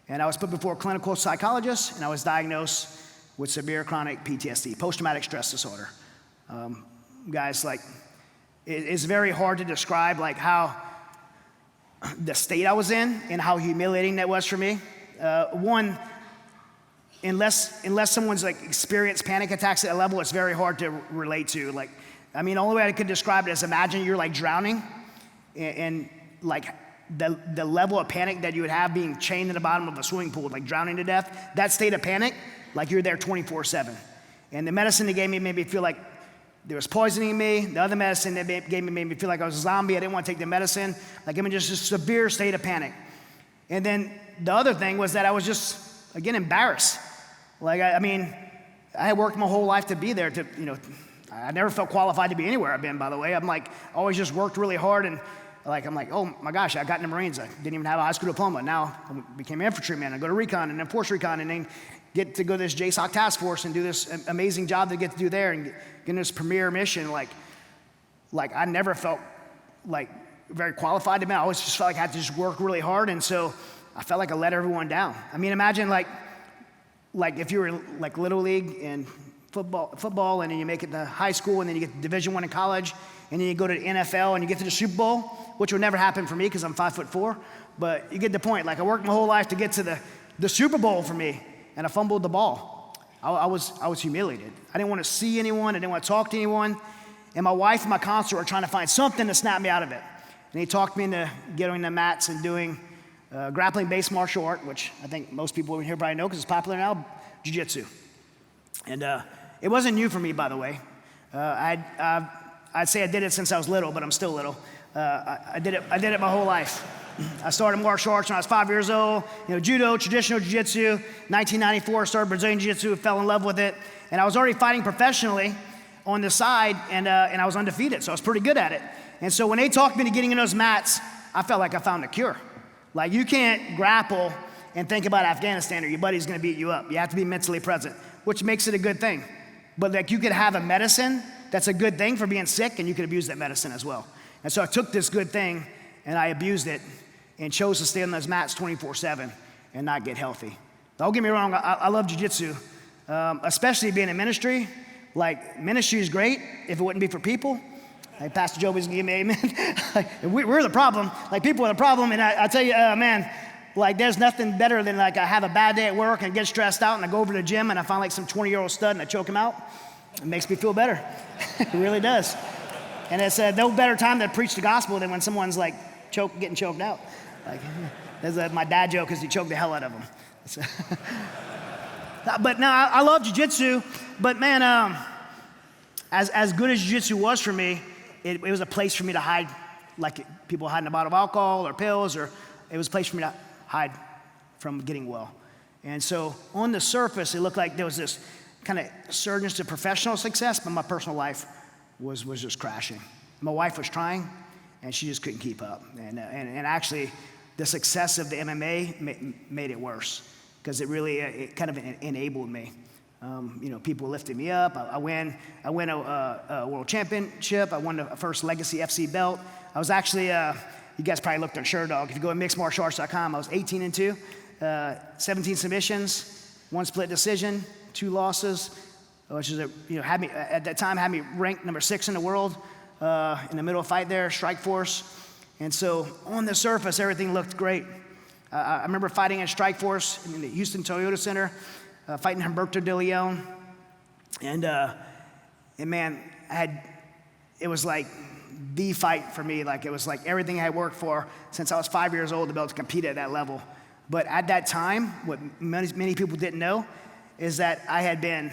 And I was put before a clinical psychologist, and I was diagnosed with severe chronic PTSD, post-traumatic stress disorder. Guys, it's very hard to describe how the state I was in and how humiliating that was for me. One, unless someone's experienced panic attacks at a level, it's very hard to relate to. I mean, the only way I could describe it is imagine you're like drowning and like the level of panic that you would have being chained in the bottom of a swimming pool, like drowning to death, that state of panic, like you're there 24/7. And the medicine they gave me made me feel like there was poisoning in me. The other medicine they gave me made me feel like I was a zombie. I didn't want to take the medicine. Like I'm in just a severe state of panic. And then the other thing was that I was just, again, embarrassed. Like, I mean, I had worked my whole life to be there to, I never felt qualified to be anywhere I've been, by the way. I'm like, always just worked really hard and like, I'm like, oh my gosh, I got in the Marines. I didn't even have a high school diploma. Now I became an infantryman. I go to Recon and then Force Recon and then get to go to this JSOC task force and do this amazing job to get to do there and get in this premier mission. Like I never felt like very qualified to be. I always just felt like I had to just work really hard. And so I felt like I let everyone down. I mean, imagine like if you were in like Little League and football and then you make it to high school and then you get to Division I in college and then you go to the NFL and you get to the Super Bowl, which would never happen for me because I'm 5'4", but you get the point. Like I worked my whole life to get to the Super Bowl for me and I fumbled the ball. I was humiliated. I didn't want to see anyone. I didn't want to talk to anyone. And my wife and my counselor were trying to find something to snap me out of it. And he talked me into getting the mats and doing grappling-based martial art, which I think most people over here probably know because it's popular now, jiu-jitsu. And it wasn't new for me, by the way. I'd say I did it since I was little, but I'm still little. I did it my whole life. I started martial arts when I was 5 years old. Judo, traditional jiu-jitsu. 1994, started Brazilian jiu-jitsu, fell in love with it. And I was already fighting professionally on the side, and I was undefeated, so I was pretty good at it. And so when they talked me into getting in those mats, I felt like I found a cure. Like you can't grapple and think about Afghanistan or your buddy's gonna beat you up. You have to be mentally present, which makes it a good thing. But like you could have a medicine that's a good thing for being sick, and you could abuse that medicine as well. And so I took this good thing and I abused it and chose to stay on those mats 24/7 and not get healthy. Don't get me wrong, I love jiu-jitsu, especially being in ministry. Like ministry is great if it wouldn't be for people. Like Pastor Joby's gonna give me amen. Like, we're the problem. Like people are the problem, and I tell you, man, like there's nothing better than like I have a bad day at work and get stressed out, and I go over to the gym and I find like some 20-year-old stud and I choke him out. It makes me feel better. It really does. And it's no better time to preach the gospel than when someone's like getting choked out. Like that's my dad joke because he choked the hell out of him. But no, I love jiu-jitsu. But man, as good as jiu-jitsu was for me, it was a place for me to hide, like people hiding a bottle of alcohol or pills, or it was a place for me to hide from getting well. And so on the surface, it looked like there was this kind of surge to professional success, but my personal life was just crashing. My wife was trying, and she just couldn't keep up. And actually, the success of the MMA made it worse because it really kind of enabled me. People lifted me up. I win a world championship. I won the first Legacy FC belt. I was actually, you guys probably looked on SureDog. If you go to mixedmartialarts.com, I was 18-2, 17 submissions, 1 split decision, 2 losses, which is had me ranked number 6 in the world in the middle of the fight there, Strike Force. And so on the surface, everything looked great. I remember fighting at Strike Force in the Houston Toyota Center, fighting Humberto de Leon. And man, it was like the fight for me. Like it was like everything I had worked for since I was 5 years old to be able to compete at that level. But at that time, what many people didn't know is that I had been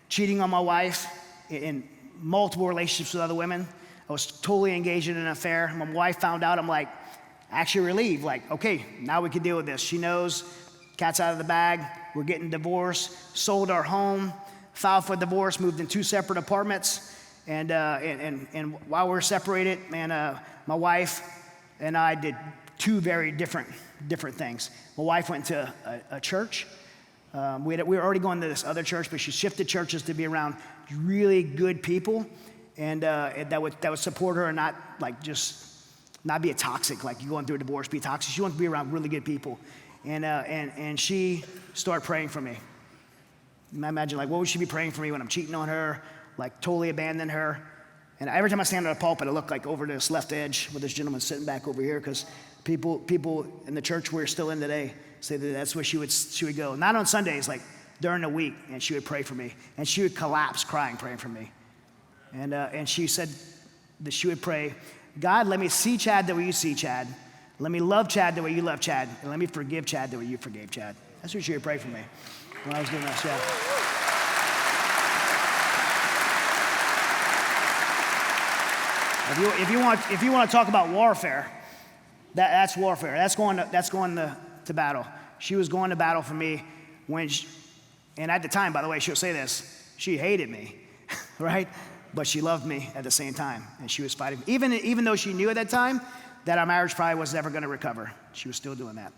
cheating on my wife in multiple relationships with other women. I was totally engaged in an affair. My wife found out. I'm like, actually relieved. Like, okay, now we can deal with this. She knows, cat's out of the bag. We're getting divorced. Sold our home, filed for divorce, moved in 2 separate apartments. And while we were separated, man, my wife and I did 2 very different things. My wife went to a church. We were already going to this other church, but she shifted churches to be around really good people, and that would support her and not like just not be a toxic, like you going through a divorce, be toxic. She wanted to be around really good people, and she started praying for me. Imagine like, what would she be praying for me when I'm cheating on her, like totally abandoned her? And every time I stand on a pulpit, I look like over this left edge with this gentleman sitting back over here because people in the church we're still in today say that that's where she would go. Not on Sundays, like during the week, and she would pray for me. And she would collapse crying, praying for me. And she said that she would pray, God, let me see Chad the way you see Chad. Let me love Chad the way you love Chad. And let me forgive Chad the way you forgave Chad. That's what she would pray for me when I was doing that show. If you want to talk about warfare, that's warfare. That's going to battle. She was going to battle for me and at the time, by the way, she'll say this, she hated me, right? But she loved me at the same time, and she was fighting. Even though she knew at that time that our marriage probably was never going to recover, she was still doing that.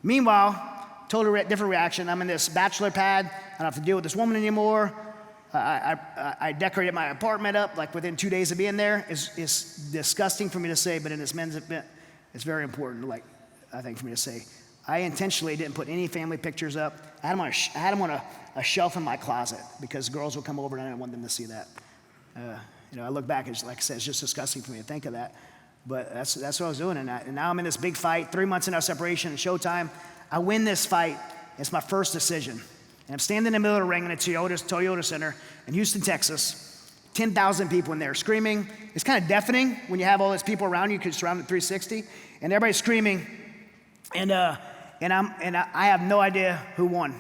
Meanwhile, totally different reaction. I'm in this bachelor pad. I don't have to deal with this woman anymore. I decorated my apartment up like within 2 days of being there. It's disgusting for me to say, but in this men's event, it's very important, like I think, for me to say. I intentionally didn't put any family pictures up. I had them on a shelf in my closet because girls would come over and I didn't want them to see that. I look back, and like I said, it's just disgusting for me to think of that. But that's what I was doing. And now I'm in this big fight, 3 months in our separation, and showtime. I win this fight. It's my first decision. And I'm standing in the middle of the ring in a Toyota Center in Houston, Texas. 10,000 people in there screaming. It's kind of deafening when you have all these people around you because you're surrounded 360. And everybody's screaming. And I have no idea who won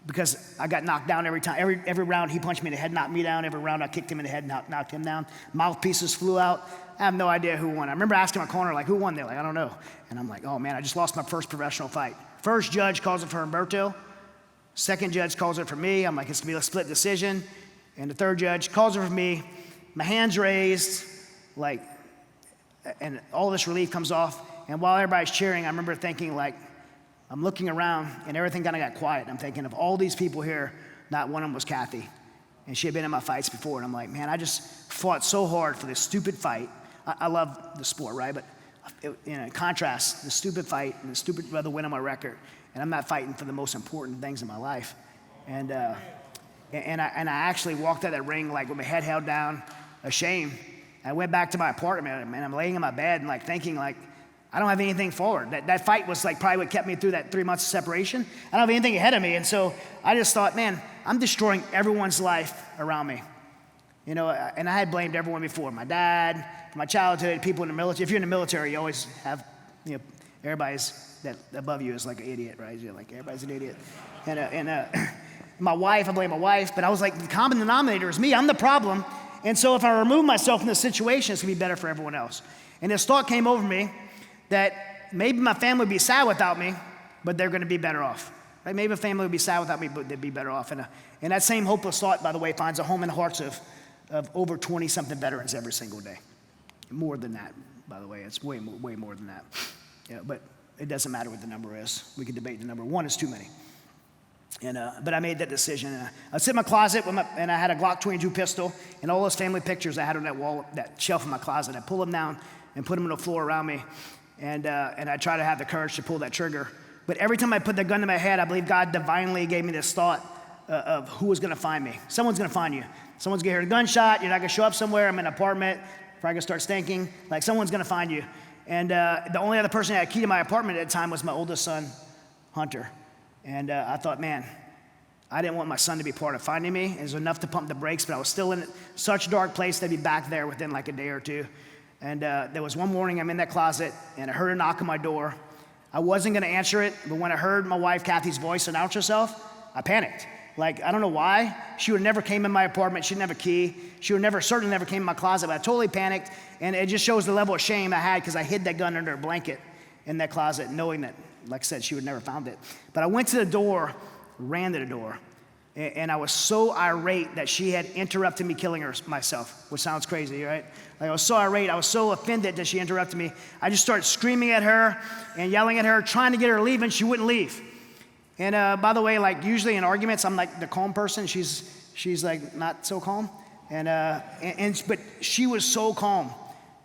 because I got knocked down every time. Every round he punched me in the head, knocked me down. Every round I kicked him in the head, knocked him down. Mouthpieces flew out. I have no idea who won. I remember asking my corner, like, who won? They're like, I don't know. And I'm like, oh man, I just lost my first professional fight. First judge calls it for Humberto. Second judge calls it for me. I'm like, it's gonna be a split decision. And the third judge calls it for me. My hand's raised, like, and all this relief comes off. And while everybody's cheering, I remember thinking, like, I'm looking around and everything kind of got quiet. I'm thinking of all these people here, not one of them was Kathy. And she had been in my fights before. And I'm like, man, I just fought so hard for this stupid fight. I love the sport, right? But in contrast, the stupid fight and the stupid brother win on my record. And I'm not fighting for the most important things in my life. And I actually walked out of that ring like with my head held down, ashamed. I went back to my apartment and I'm laying in my bed and like thinking like, I don't have anything forward. That fight was like probably what kept me through that 3 months of separation. I don't have anything ahead of me. And so I just thought, man, I'm destroying everyone's life around me. And I had blamed everyone before. My dad, my childhood, people in the military. If you're in the military, you always have, everybody's that above you is like an idiot, right? You're like, everybody's an idiot. And my wife, I blame my wife, but I was like, the common denominator is me. I'm the problem. And so if I remove myself from this situation, it's gonna be better for everyone else. And this thought came over me that maybe my family would be sad without me, but they're gonna be better off. Right? Maybe a family would be sad without me, but they'd be better off. And that same hopeless thought, by the way, finds a home in the hearts of over 20-something veterans every single day. More than that, by the way. It's way more than that. Yeah, but it doesn't matter what the number is. We can debate the number. One is too many. But I made that decision. I sit in my closet and I had a Glock 22 pistol and all those family pictures I had on that wall, that shelf in my closet. I pull them down and put them on the floor around me. And I try to have the courage to pull that trigger. But every time I put the gun to my head, I believe God divinely gave me this thought of who was gonna find me. Someone's gonna find you. Someone's gonna hear a gunshot. You're not gonna show up somewhere. I'm in an apartment. Probably gonna start stinking. Like someone's gonna find you. And the only other person that had a key to my apartment at the time was my oldest son, Hunter. And I thought, man, I didn't want my son to be part of finding me. It was enough to pump the brakes, but I was still in such a dark place to be back there within like a day or two. And there was one morning I'm in that closet and I heard a knock on my door. I wasn't gonna answer it, but when I heard my wife, Kathy's voice announce herself, I panicked. Like, I don't know why. She would never came in my apartment. She didn't have a key. She would certainly never came in my closet, but I totally panicked. And it just shows the level of shame I had because I hid that gun under a blanket in that closet, knowing that, like I said, she would never found it. But I went to the door, ran to the door, and I was so irate that she had interrupted me killing myself, which sounds crazy, right? Like I was so irate, I was so offended that she interrupted me. I just started screaming at her and yelling at her, trying to get her to leave, and she wouldn't leave. And by the way, like usually in arguments, I'm like the calm person. She's like not so calm. But she was so calm.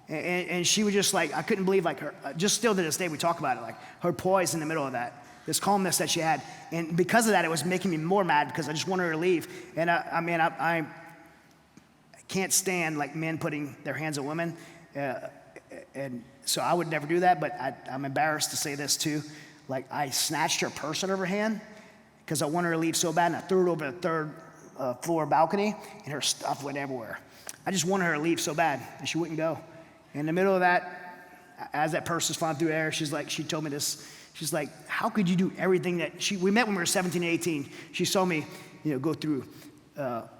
And she was just like, I couldn't believe like her, just still to this day we talk about it, like her poise in the middle of that, this calmness that she had. And because of that, it was making me more mad because I just wanted her to leave. And I can't stand like men putting their hands on women. And so I would never do that, but I'm embarrassed to say this too. Like I snatched her purse out of her hand because I wanted her to leave so bad, and I threw it over the third floor balcony, and her stuff went everywhere. I just wanted her to leave so bad, and she wouldn't go. In the middle of that, as that purse was flying through the air, she told me this. She's like, how could you do everything that we met when we were 17 and 18. She saw me, go through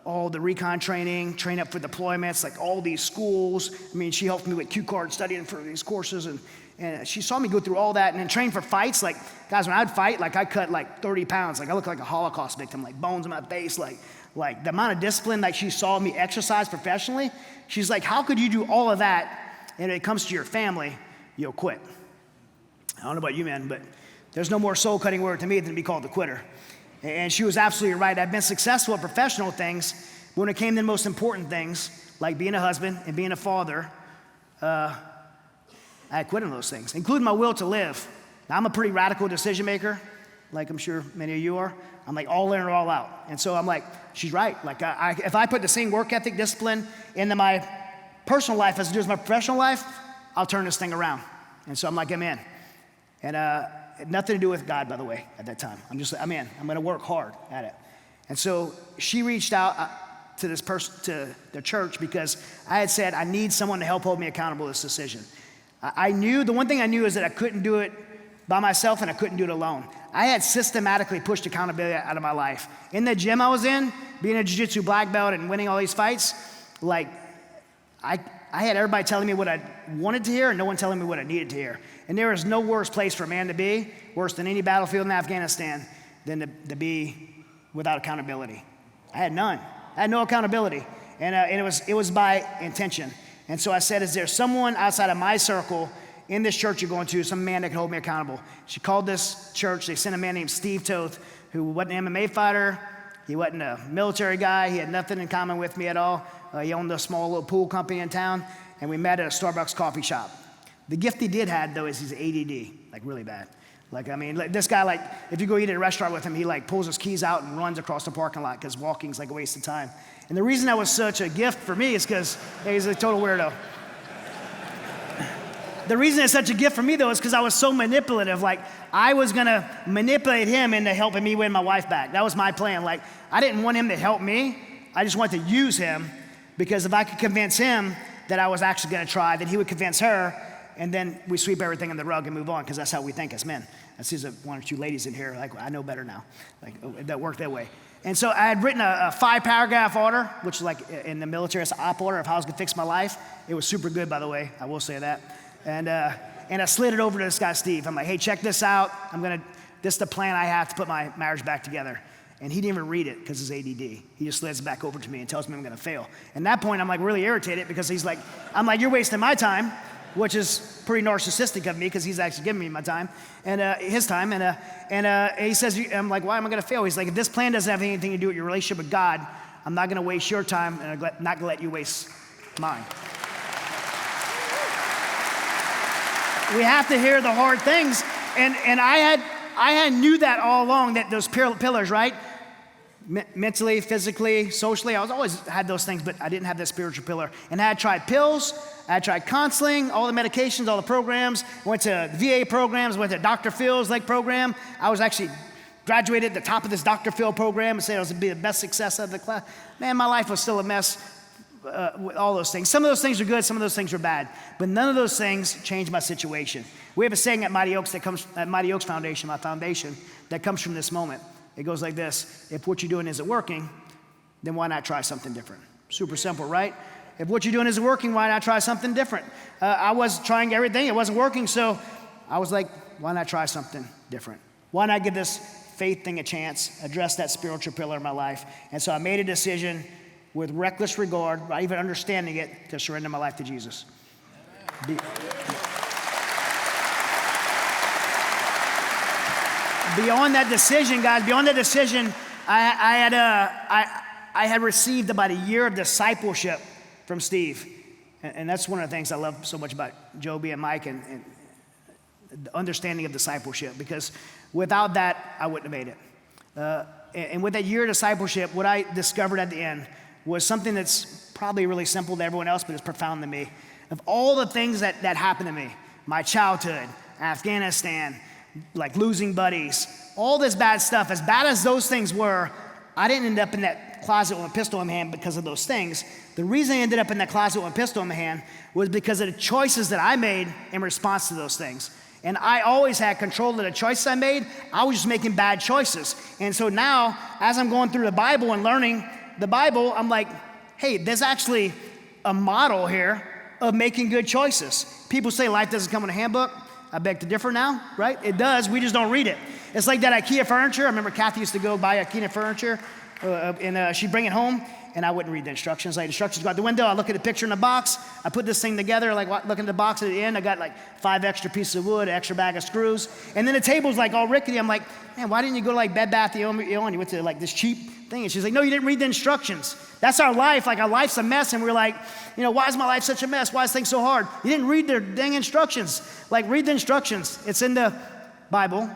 all the recon training, train up for deployments, like all these schools. I mean, she helped me with Q card studying for these courses, and she saw me go through all that and then train for fights. Like, guys, when I'd fight, like I cut like 30 pounds. Like I look like a Holocaust victim, like bones in my face, like the amount of discipline like she saw me exercise professionally. She's like, how could you do all of that and when it comes to your family, you'll quit? I don't know about you, man, but there's no more soul-cutting word to me than to be called a quitter. And she was absolutely right. I've been successful at professional things, but when it came to the most important things, like being a husband and being a father, I quit on those things, including my will to live. Now, I'm a pretty radical decision maker, like I'm sure many of you are. I'm like all in or all out. And so I'm like, she's right. Like if I put the same work ethic, discipline into my personal life as I do as my professional life, I'll turn this thing around. And so I'm like, I'm in. And nothing to do with God, by the way, at that time. I'm in. I'm going to work hard at it. And so she reached out to this person, to the church, because I had said, I need someone to help hold me accountable to this decision. The one thing I knew is that I couldn't do it by myself and I couldn't do it alone. I had systematically pushed accountability out of my life. In the gym I was in, being a jiu-jitsu black belt and winning all these fights, like I had everybody telling me what I wanted to hear and no one telling me what I needed to hear. And there is no worse place for a man to be, worse than any battlefield in Afghanistan, than to be without accountability. I had none. I had no accountability. And it was by intention. And so I said, is there someone outside of my circle in this church you're going to, some man that can hold me accountable? She called this church. They sent a man named Steve Toth, who wasn't an MMA fighter. He wasn't a military guy. He had nothing in common with me at all. He owned a small little pool company in town, and we met at a Starbucks coffee shop. The gift he did have, though, is he's ADD, like really bad. Like this guy, like if you go eat at a restaurant with him, he like pulls his keys out and runs across the parking lot because walking's like a waste of time. And the reason that was such a gift for me is because he's a total weirdo. The reason it's such a gift for me, though, is because I was so manipulative. Like, I was going to manipulate him into helping me win my wife back. That was my plan. Like, I didn't want him to help me. I just wanted to use him, because if I could convince him that I was actually going to try, then he would convince her, and then we sweep everything under the rug and move on, because that's how we think as men. I see one or two ladies in here, like, I know better now. Like, that worked that way. And so I had written a 5-paragraph order, which is like in the military, it's an op order of how I was going to fix my life. It was super good, by the way. I will say that. And I slid it over to this guy, Steve. I'm like, hey, check this out. This is the plan I have to put my marriage back together. And he didn't even read it because he's ADD. He just slides it back over to me and tells me I'm going to fail. And at that point, I'm like really irritated because I'm like, you're wasting my time, which is pretty narcissistic of me because he's actually giving me my time and his time. And he says, I'm like, why am I going to fail? He's like, if this plan doesn't have anything to do with your relationship with God, I'm not going to waste your time and I'm not going to let you waste mine. We have to hear the hard things. And I knew that all along, that those pillars, right? Mentally, physically, socially, I always had those things, but I didn't have that spiritual pillar. And I had tried pills, I had tried counseling, all the medications, all the programs, went to VA programs, went to Dr. Phil's program. I was actually graduated at the top of this Dr. Phil program and said I was going to be the best success of the class. Man, my life was still a mess with all those things. Some of those things are good, some of those things are bad, but none of those things changed my situation. We have a saying at Mighty Oaks at Mighty Oaks Foundation, my foundation, that comes from this moment. It goes like this: if what you're doing isn't working, then why not try something different? Super simple, right? If what you're doing isn't working, why not try something different? I was trying everything, it wasn't working, so I was like, why not try something different? Why not give this faith thing a chance, address that spiritual pillar in my life? And so I made a decision with reckless regard, not even understanding it, to surrender my life to Jesus. Beyond that decision, guys, I had received about a year of discipleship from Steve. And that's one of the things I love so much about Joby and Mike and the understanding of discipleship, because without that, I wouldn't have made it. And with that year of discipleship, what I discovered at the end was something that's probably really simple to everyone else, but it's profound to me. Of all the things that happened to me, my childhood, Afghanistan, like losing buddies, all this bad stuff, as bad as those things were, I didn't end up in that closet with a pistol in my hand because of those things. The reason I ended up in that closet with a pistol in my hand was because of the choices that I made in response to those things. And I always had control of the choices I made. I was just making bad choices. And so now, as I'm going through the Bible and learning the Bible, I'm like, hey, there's actually a model here of making good choices. People say life doesn't come in a handbook. I beg to differ now, right? It does, we just don't read it. It's like that IKEA furniture. I remember Kathy used to go buy IKEA furniture, and she'd bring it home, and I wouldn't read the instructions. Like, instructions go out the window, I look at the picture in the box, I put this thing together, like looking at the box at the end, I got like 5 extra pieces of wood, an extra bag of screws, and then the table's like all rickety. I'm like, man, why didn't you go to like Bed Bath & Beyond? You went to like this cheap thing. And she's like, no, you didn't read the instructions. That's our life. Like, our life's a mess, and we're like, you know, why is my life such a mess? Why is things so hard? You didn't read the dang instructions. Like, read the instructions. It's in the Bible.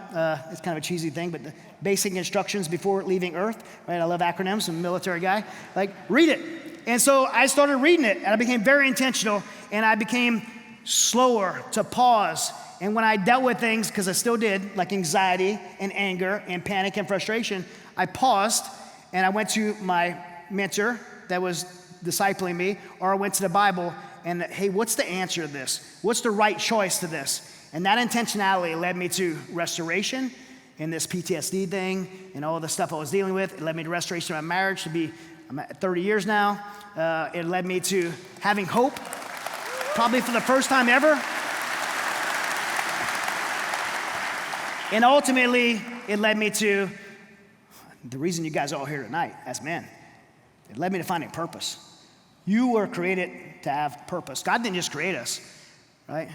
It's kind of a cheesy thing, but the basic instructions before leaving Earth, right? I love acronyms. I'm a military guy. Like, read it. And so I started reading it, and I became very intentional, and I became slower to pause. And when I dealt with things, because I still did, like anxiety and anger and panic and frustration, I paused, and I went to my mentor that was discipling me, or I went to the Bible, and hey, what's the answer to this? What's the right choice to this? And that intentionality led me to restoration in this PTSD thing and all the stuff I was dealing with. It led me to restoration of my marriage I'm at 30 years now. It led me to having hope, probably for the first time ever. And ultimately, it led me to the reason you guys are all here tonight as men. It led me to finding purpose. You were created to have purpose. God didn't just create us, right?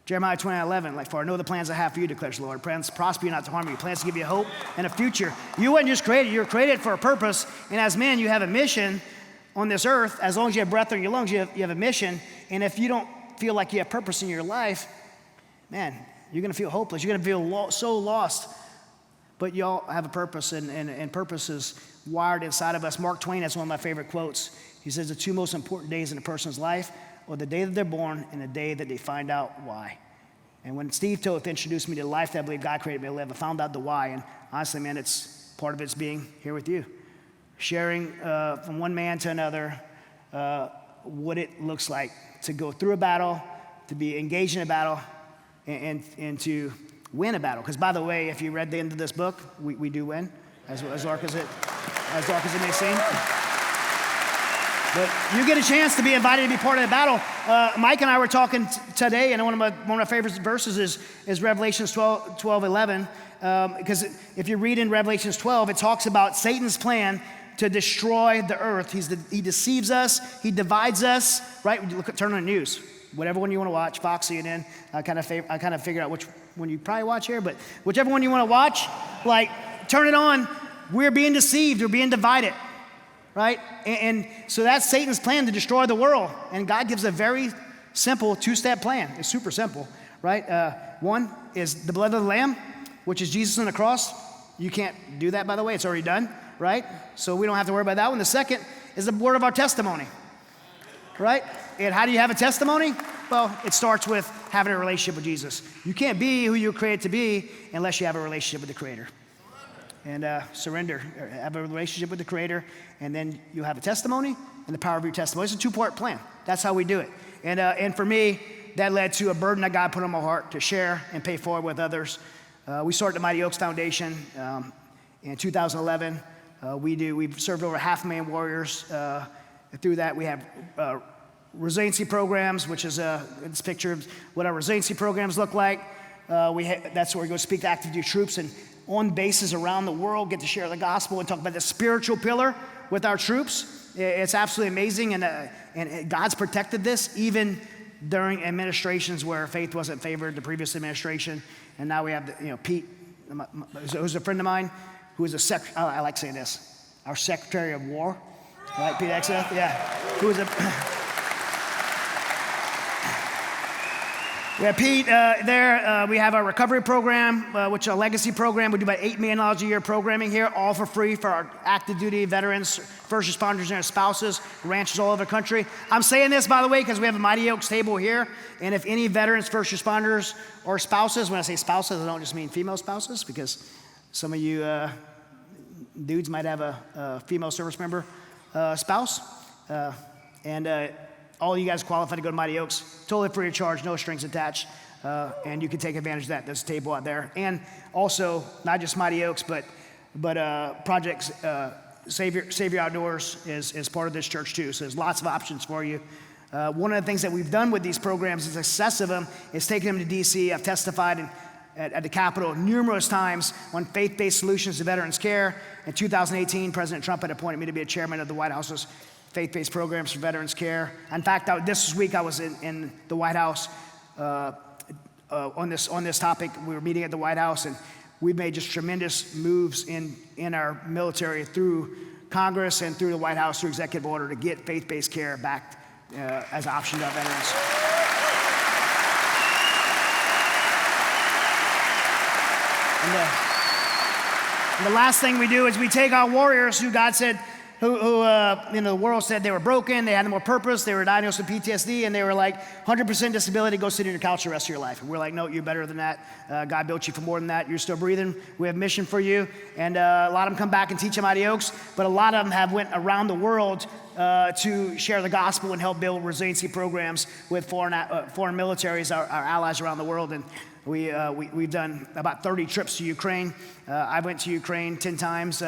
Jeremiah 29:11, like, for I know the plans I have for you, declares the Lord. Plans to prosper you, not to harm you. Plans to give you hope and a future. You weren't just created, you were created for a purpose. And as men, you have a mission on this earth. As long as you have breath in your lungs, you have a mission. And if you don't feel like you have purpose in your life, man, you're gonna feel hopeless. You're gonna feel so lost. But y'all have a purpose, and purpose is wired inside of us. Mark Twain has one of my favorite quotes. He says, the 2 most important days in a person's life are the day that they're born and the day that they find out why. And when Steve Toth introduced me to the life that I believe God created me to live, I found out the why. And honestly, man, part of it's being here with you. Sharing from one man to another what it looks like to go through a battle, to be engaged in a battle, and to win a battle. Because by the way, if you read the end of this book, we do win, as dark as it may seem. But you get a chance to be invited to be part of the battle. Mike and I were talking today, and one of my favorite verses is Revelations 12:11. Because if you read in Revelations 12, it talks about Satan's plan to destroy the earth. He deceives us, he divides us, right? Turn on the news, whatever one you want to watch, Fox, CNN. I kind of figured out which one you probably watch here, but whichever one you want to watch, like, turn it on. We're being deceived, we're being divided. Right? And so that's Satan's plan to destroy the world. And God gives a very simple 2-step plan. It's super simple, right? One is the blood of the Lamb, which is Jesus on the cross. You can't do that, by the way. It's already done, right? So we don't have to worry about that one. The second is the word of our testimony, right? And how do you have a testimony? Well, it starts with having a relationship with Jesus. You can't be who you're created to be unless you have a relationship with the Creator. And surrender, have a relationship with the Creator, and then you'll have a testimony and the power of your testimony. It's a 2-part plan. That's how we do it. And for me, that led to a burden that God put on my heart to share and pay forward with others. We started the Mighty Oaks Foundation in 2011. We've served over 500,000 warriors. Through that, we have resiliency programs, which is this picture of what our resiliency programs look like. That's where we go speak to active duty troops and on bases around the world, get to share the gospel and talk about the spiritual pillar with our troops. It's absolutely amazing, and God's protected this even during administrations where faith wasn't favored, the previous administration. And now we have, Pete, who's a friend of mine, who is I like saying this, our Secretary of War, right, Pete Exeth? Yeah, who is We have Pete there. We have our recovery program, which is a legacy program. We do about $8 million a year programming here, all for free for our active duty veterans, first responders, and their spouses, ranches all over the country. I'm saying this, by the way, because we have a Mighty Oaks table here. And if any veterans, first responders, or spouses, when I say spouses, I don't just mean female spouses, because some of you dudes might have a female service member spouse. And all you guys qualify to go to Mighty Oaks, totally free of charge, no strings attached. And you can take advantage of that. There's a table out there. And also, not just Mighty Oaks, but Project Savior Outdoors is part of this church too. So there's lots of options for you. One of the things that we've done with these programs, the success of them, is taking them to DC. I've testified at the Capitol numerous times on faith-based solutions to veterans care. In 2018, President Trump had appointed me to be a chairman of the White House's faith-based programs for veterans care. In fact, this week I was in the White House on this topic. We were meeting at the White House, and we've made just tremendous moves in our military through Congress and through the White House through executive order to get faith-based care back as an option to our veterans. And the last thing we do is we take our warriors who God said, the world said they were broken, they had no more purpose, they were diagnosed with PTSD, and they were like 100% disability, go sit on your couch the rest of your life. And we're like, no, you're better than that. God built you for more than that. You're still breathing. We have a mission for you. And a lot of them come back and teach at Mighty Oaks, but a lot of them have went around the world to share the gospel and help build resiliency programs with foreign militaries, our allies around the world. And we've done about 30 trips to Ukraine. I went to Ukraine 10 times,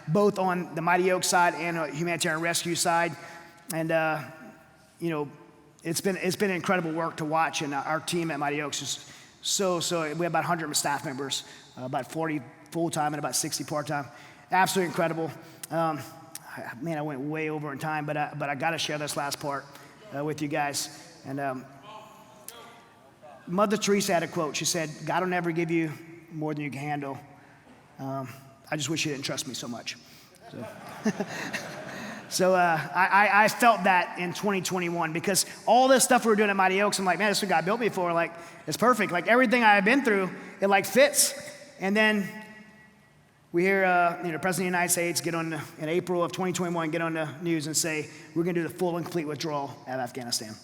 both on the Mighty Oaks side and humanitarian rescue side. And it's been incredible work to watch. And our team at Mighty Oaks is so we have about 100 staff members, about 40 full time and about 60 part time. Absolutely incredible. Man, I went way over in time, but I got to share this last part with you guys. And Mother Teresa had a quote. She said, God will never give you more than you can handle. I just wish you didn't trust me so much. So I felt that in 2021 because all this stuff we were doing at Mighty Oaks, I'm like, man, this is what God built me for. Like, it's perfect. Like, everything I've been through, it like fits. And then we hear the President of the United States in April of 2021, get on the news and say, we're going to do the full and complete withdrawal out of Afghanistan.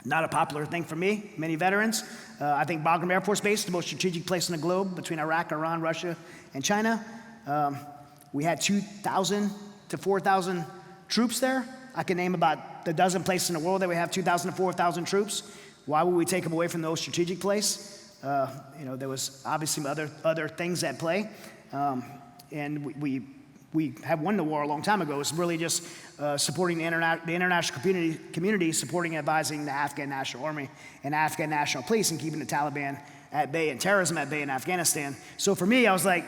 Not a popular thing for me, many veterans. I think Bagram Air Force Base is the most strategic place in the globe between Iraq, Iran, Russia, and China. We had 2,000 to 4,000 troops there. I can name about a dozen places in the world that we have 2,000 to 4,000 troops. Why would we take them away from those strategic places? There was obviously other things at play. And we have won the war a long time ago. It's really just supporting the international community, supporting and advising the Afghan National Army and Afghan National Police and keeping the Taliban at bay and terrorism at bay in Afghanistan. So for me, I was like,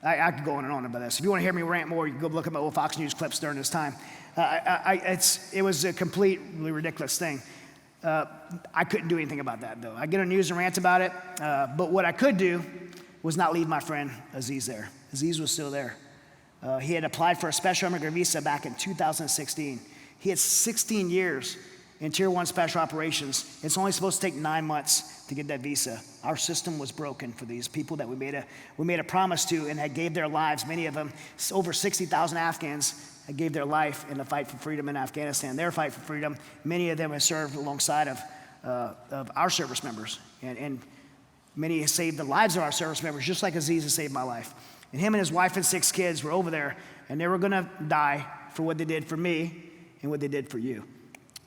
I could go on and on about this. If you want to hear me rant more, you can go look at my old Fox News clips during this time. It was a completely ridiculous thing. I couldn't do anything about that, though. I get on news and rant about it, but what I could do was not leave my friend Aziz there. Aziz was still there. He had applied for a special immigrant visa back in 2016. He had 16 years in Tier 1 special operations. It's only supposed to take 9 months to get that visa. Our system was broken for these people that we made a promise to and had gave their lives. Many of them, over 60,000 Afghans, had gave their life in the fight for freedom in Afghanistan. Their fight for freedom, many of them have served alongside of our service members. And many have saved the lives of our service members, just like Aziz has saved my life. And him and his wife and 6 kids were over there, and they were gonna die for what they did for me and what they did for you.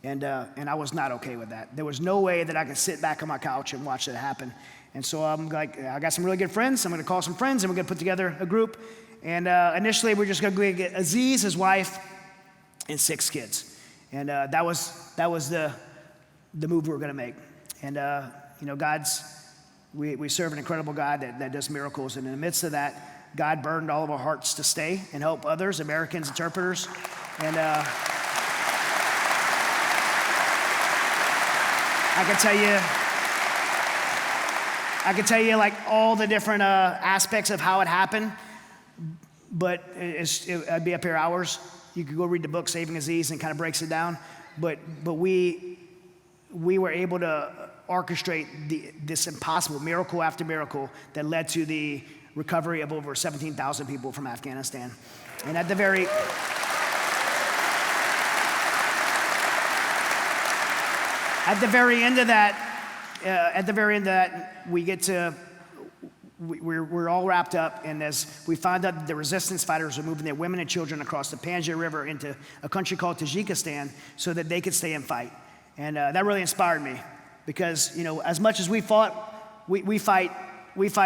And I was not okay with that. There was no way that I could sit back on my couch and watch that happen. And so I'm like, I got some really good friends. I'm gonna call some friends, and we're gonna put together a group. And initially, we're just gonna get Aziz, his wife, and 6 kids. And that was the move we were gonna make. And we serve an incredible God that does miracles. And in the midst of that, God burdened all of our hearts to stay and help others, Americans, interpreters. And I can tell you like all the different aspects of how it happened, but I'd be up here hours. You could go read the book Saving Aziz and kind of breaks it down. But we were able to orchestrate this impossible miracle after miracle that led to the recovery of over 17,000 people from Afghanistan. And at the very end of that, we get to we're all wrapped up, and as we found out that the resistance fighters are moving their women and children across the Panjshir River into a country called Tajikistan so that they could stay and fight. And that really inspired me, because, as much as we fought, we fight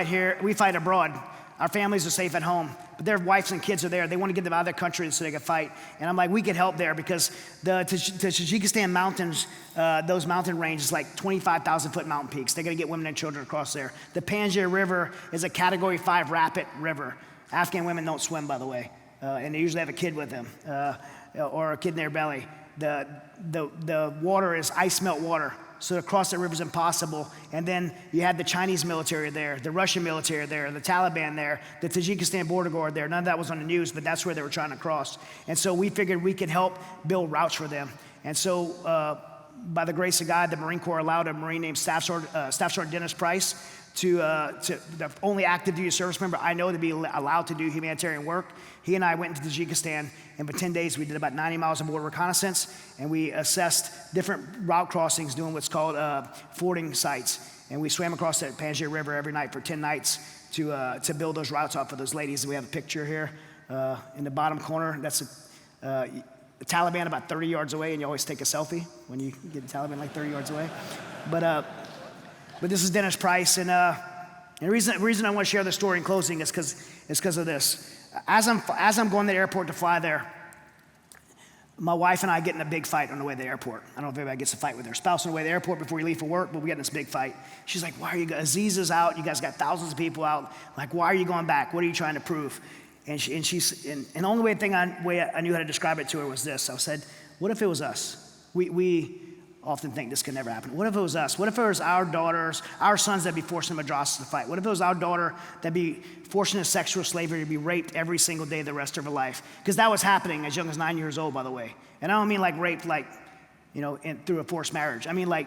here, we fight abroad. Our families are safe at home, but their wives and kids are there. They want to get them out of their country so they can fight. And I'm like, we could help there, because the Tajikistan mountains, those mountain ranges, like 25,000 foot mountain peaks. They're going to get women and children across there. The Panjshir River is a Category 5 rapid river. Afghan women don't swim, by the way, and they usually have a kid with them or a kid in their belly. The water is ice melt water. So to cross that river is impossible. And then you had the Chinese military there, the Russian military there, the Taliban there, the Tajikistan border guard there. None of that was on the news, but that's where they were trying to cross. And so we figured we could help build routes for them. And so by the grace of God, the Marine Corps allowed a Marine named Staff Sergeant Dennis Price to the only active duty service member I know to be allowed to do humanitarian work. He and I went into Tajikistan, and for 10 days we did about 90 miles of border reconnaissance, and we assessed different route crossings doing what's called fording sites. And we swam across that Panjshir River every night for 10 nights to build those routes out for those ladies. We have a picture here in the bottom corner. That's the Taliban about 30 yards away, and you always take a selfie when you get the Taliban like 30 yards away. But this is Dennis Price, and the reason I want to share the story in closing is because of this. As I'm going to the airport to fly there, my wife and I get in a big fight on the way to the airport. I don't know if everybody gets a fight with their spouse on the way to the airport before you leave for work, but we get in this big fight. She's like, "Why are you going? Aziz is out. You guys got thousands of people out. Like, why are you going back? What are you trying to prove?" And the only way I knew how to describe it to her was this. I said, "What if it was us? We often think this could never happen. What if it was us? What if it was our daughters, our sons that'd be forced into atrocities to fight? What if it was our daughter that'd be forced into sexual slavery to be raped every single day the rest of her life?" Because that was happening as young as 9 years old, by the way. And I don't mean like raped, through a forced marriage. I mean like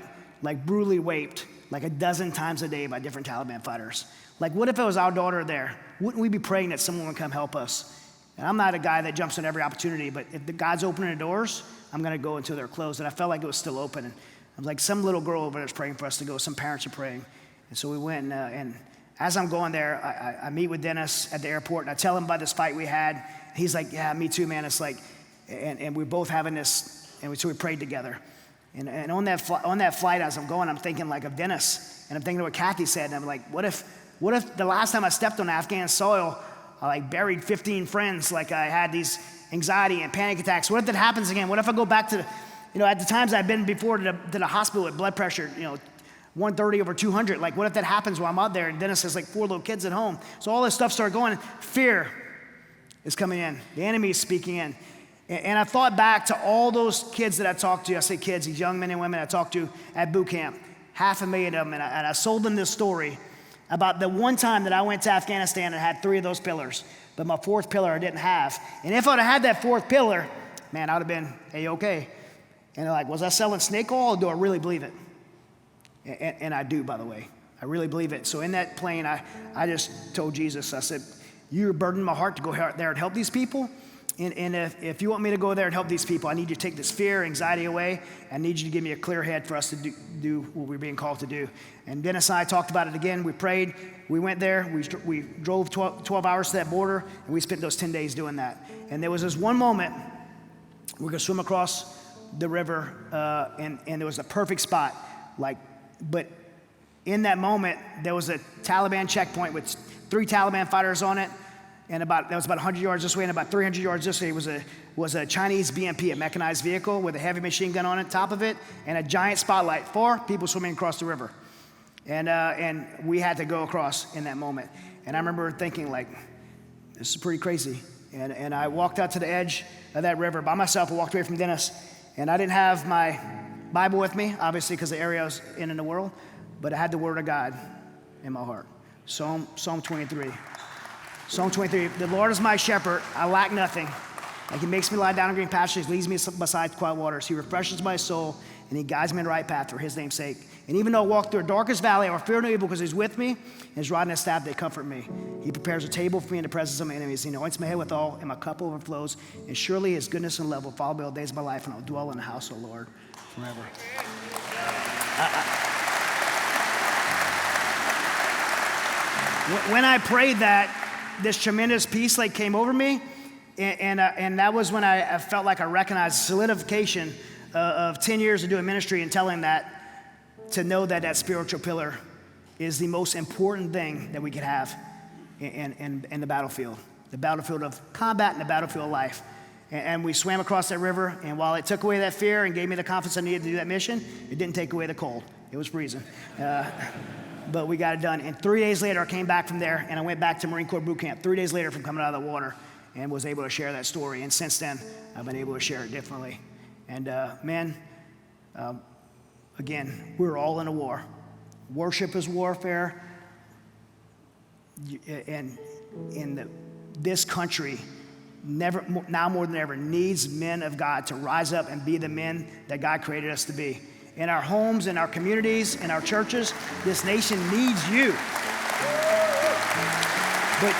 brutally raped, like a dozen times a day by different Taliban fighters. Like, what if it was our daughter there? Wouldn't we be praying that someone would come help us? And I'm not a guy that jumps on every opportunity, but if the God's opening the doors, I'm going to go until they're closed. And I felt like it was still open. And I was like, some little girl over there is praying for us to go. Some parents are praying. And so we went, and as I'm going there, I meet with Dennis at the airport, and I tell him about this fight we had. He's like, "Yeah, me too, man." It's like, and we're both having this, and so we prayed together. And on that flight, as I'm going, I'm thinking like of Dennis, and I'm thinking of what Kathy said, and I'm like, what if the last time I stepped on Afghan soil, I buried 15 friends, I had these anxiety and panic attacks. What if that happens again? What if I go back to, at the times I've been before to the hospital with blood pressure, 130 over 200. What if that happens while I'm out there? And Dennis has 4 little kids at home. So all this stuff started going. Fear is coming in. The enemy is speaking in. And I thought back to all those kids that I talked to. I say kids, these young men and women I talked to at boot camp. 500,000 of them. And I sold them this story about the one time that I went to Afghanistan and had 3 of those pillars. But my 4th pillar I didn't have. And if I'd have had that 4th pillar, man, I would have been A-okay. And they're like, was I selling snake oil, or do I really believe it? And I do, by the way. I really believe it. So in that plane, I just told Jesus, I said, "You burdened my heart to go there and help these people. And if you want me to go there and help these people, I need you to take this fear, anxiety away. I need you to give me a clear head for us to do what we're being called to do." And Dennis and I talked about it again. We prayed. We went there. We drove 12 hours to that border, and we spent those 10 days doing that. And there was this one moment, we're going to swim across the river, and there was a perfect spot. But in that moment, there was a Taliban checkpoint with 3 Taliban fighters on it. And that was about 100 yards this way, and about 300 yards this way was a Chinese BMP, a mechanized vehicle with a heavy machine gun on top of it, and a giant spotlight for people swimming across the river. And we had to go across in that moment. And I remember thinking, this is pretty crazy. And I walked out to the edge of that river by myself. I walked away from Dennis, and I didn't have my Bible with me, obviously, because the area I was in the world, but I had the Word of God in my heart. Psalm 23. Psalm 23, "The Lord is my shepherd, I lack nothing. He makes me lie down in green pastures, leads me beside quiet waters. He refreshes my soul, and he guides me in the right path for his name's sake. And even though I walk through a darkest valley, I will fear no evil, because he's with me, and his rod and his staff, they comfort me. He prepares a table for me in the presence of my enemies. He anoints my head with oil, and my cup overflows. And surely his goodness and love will follow me all the days of my life, and I'll dwell in the house of the Lord forever." When I prayed that, this tremendous peace like came over me, and that was when I felt like I recognized solidification of 10 years of doing ministry and telling that, to know that that spiritual pillar is the most important thing that we could have in the battlefield of combat and the battlefield of life. And we swam across that river, and while it took away that fear and gave me the confidence I needed to do that mission, it didn't take away the cold. It was freezing. But we got it done. And 3 days later, I came back from there, and I went back to Marine Corps boot camp 3 days later from coming out of the water, and was able to share that story. And since then, I've been able to share it differently. And again, we're all in a war. Worship is warfare. And in this country, now more than ever, needs men of God to rise up and be the men that God created us to be. In our homes, in our communities, in our churches, this nation needs you. But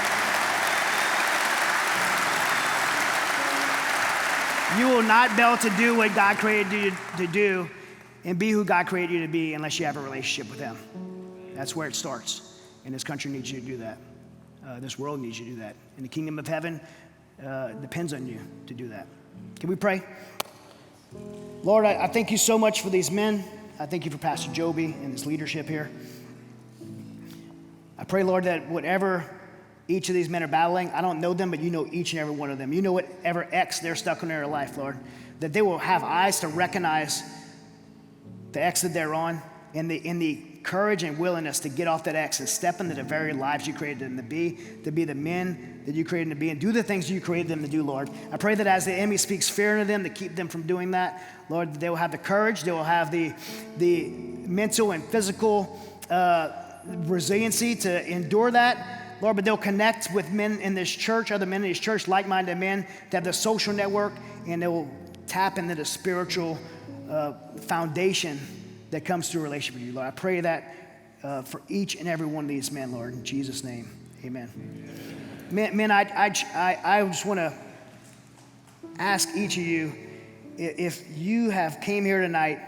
you will not be able to do what God created you to do and be who God created you to be unless you have a relationship with Him. That's where it starts. And this country needs you to do that. This world needs you to do that. And the kingdom of heaven depends on you to do that. Can we pray? Lord, I thank you so much for these men. I thank you for Pastor Joby and his leadership here. I pray, Lord, that whatever each of these men are battling, I don't know them, but you know each and every one of them. You know whatever X they're stuck in their life, Lord, that they will have eyes to recognize the X that they're on, and the courage and willingness to get off that X and step into the very lives you created them to be the men that you created them to be, and do the things you created them to do, Lord. I pray that as the enemy speaks fear into them to keep them from doing that, Lord, they will have the courage, they will have the mental and physical resiliency to endure that, Lord, but they'll connect with men in this church, other men in this church, like-minded men, to have the social network, and they will tap into the spiritual foundation that comes through a relationship with you, Lord. I pray that for each and every one of these men, Lord, in Jesus' name, amen. Men, I just want to ask each of you, if you have came here tonight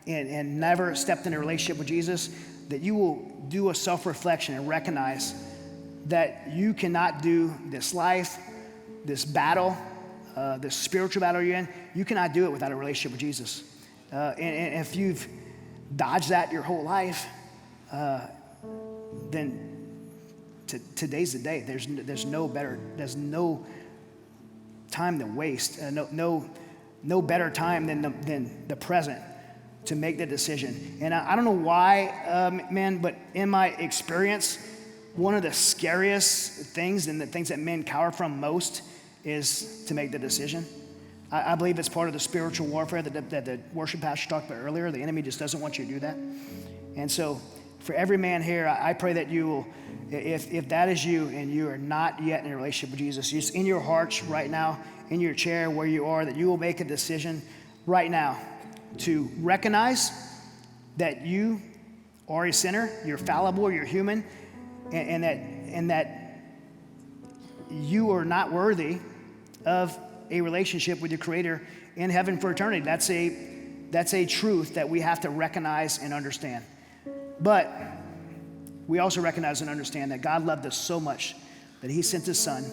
and never stepped in a relationship with Jesus, that you will do a self-reflection and recognize that you cannot do this life, this battle, this spiritual battle you're in, you cannot do it without a relationship with Jesus. And if you've dodged that your whole life, then today's the day. There's no time to waste. No better time than the present to make the decision. And I don't know why, men, but in my experience, one of the scariest things and the things that men cower from most is to make the decision. I believe it's part of the spiritual warfare that the worship pastor talked about earlier. The enemy just doesn't want you to do that. And so for every man here, I pray that you will, if that is you and you are not yet in a relationship with Jesus, just in your hearts right now, in your chair where you are, that you will make a decision right now to recognize that you are a sinner, you're fallible, you're human, and that you are not worthy of a relationship with your Creator in heaven for eternity. That's a truth that we have to recognize and understand. But we also recognize and understand that God loved us so much that He sent His Son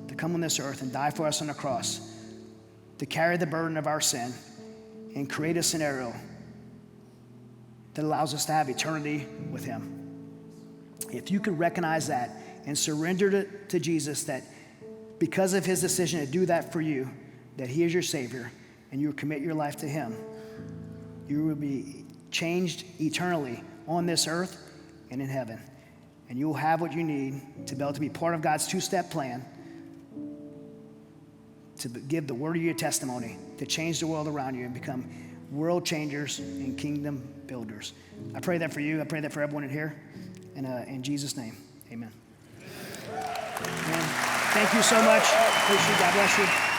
to come on this earth and die for us on the cross, to carry the burden of our sin and create a scenario that allows us to have eternity with Him. If you can recognize that and surrender to Jesus, that because of His decision to do that for you, that He is your Savior, and you commit your life to Him, you will be changed eternally on this earth and in heaven. And you will have what you need to be able to be part of God's two-step plan to give the word of your testimony, to change the world around you and become world changers and kingdom builders. I pray that for you. I pray that for everyone in here. And in Jesus' name, amen. Thank you so much. Appreciate it. God bless you.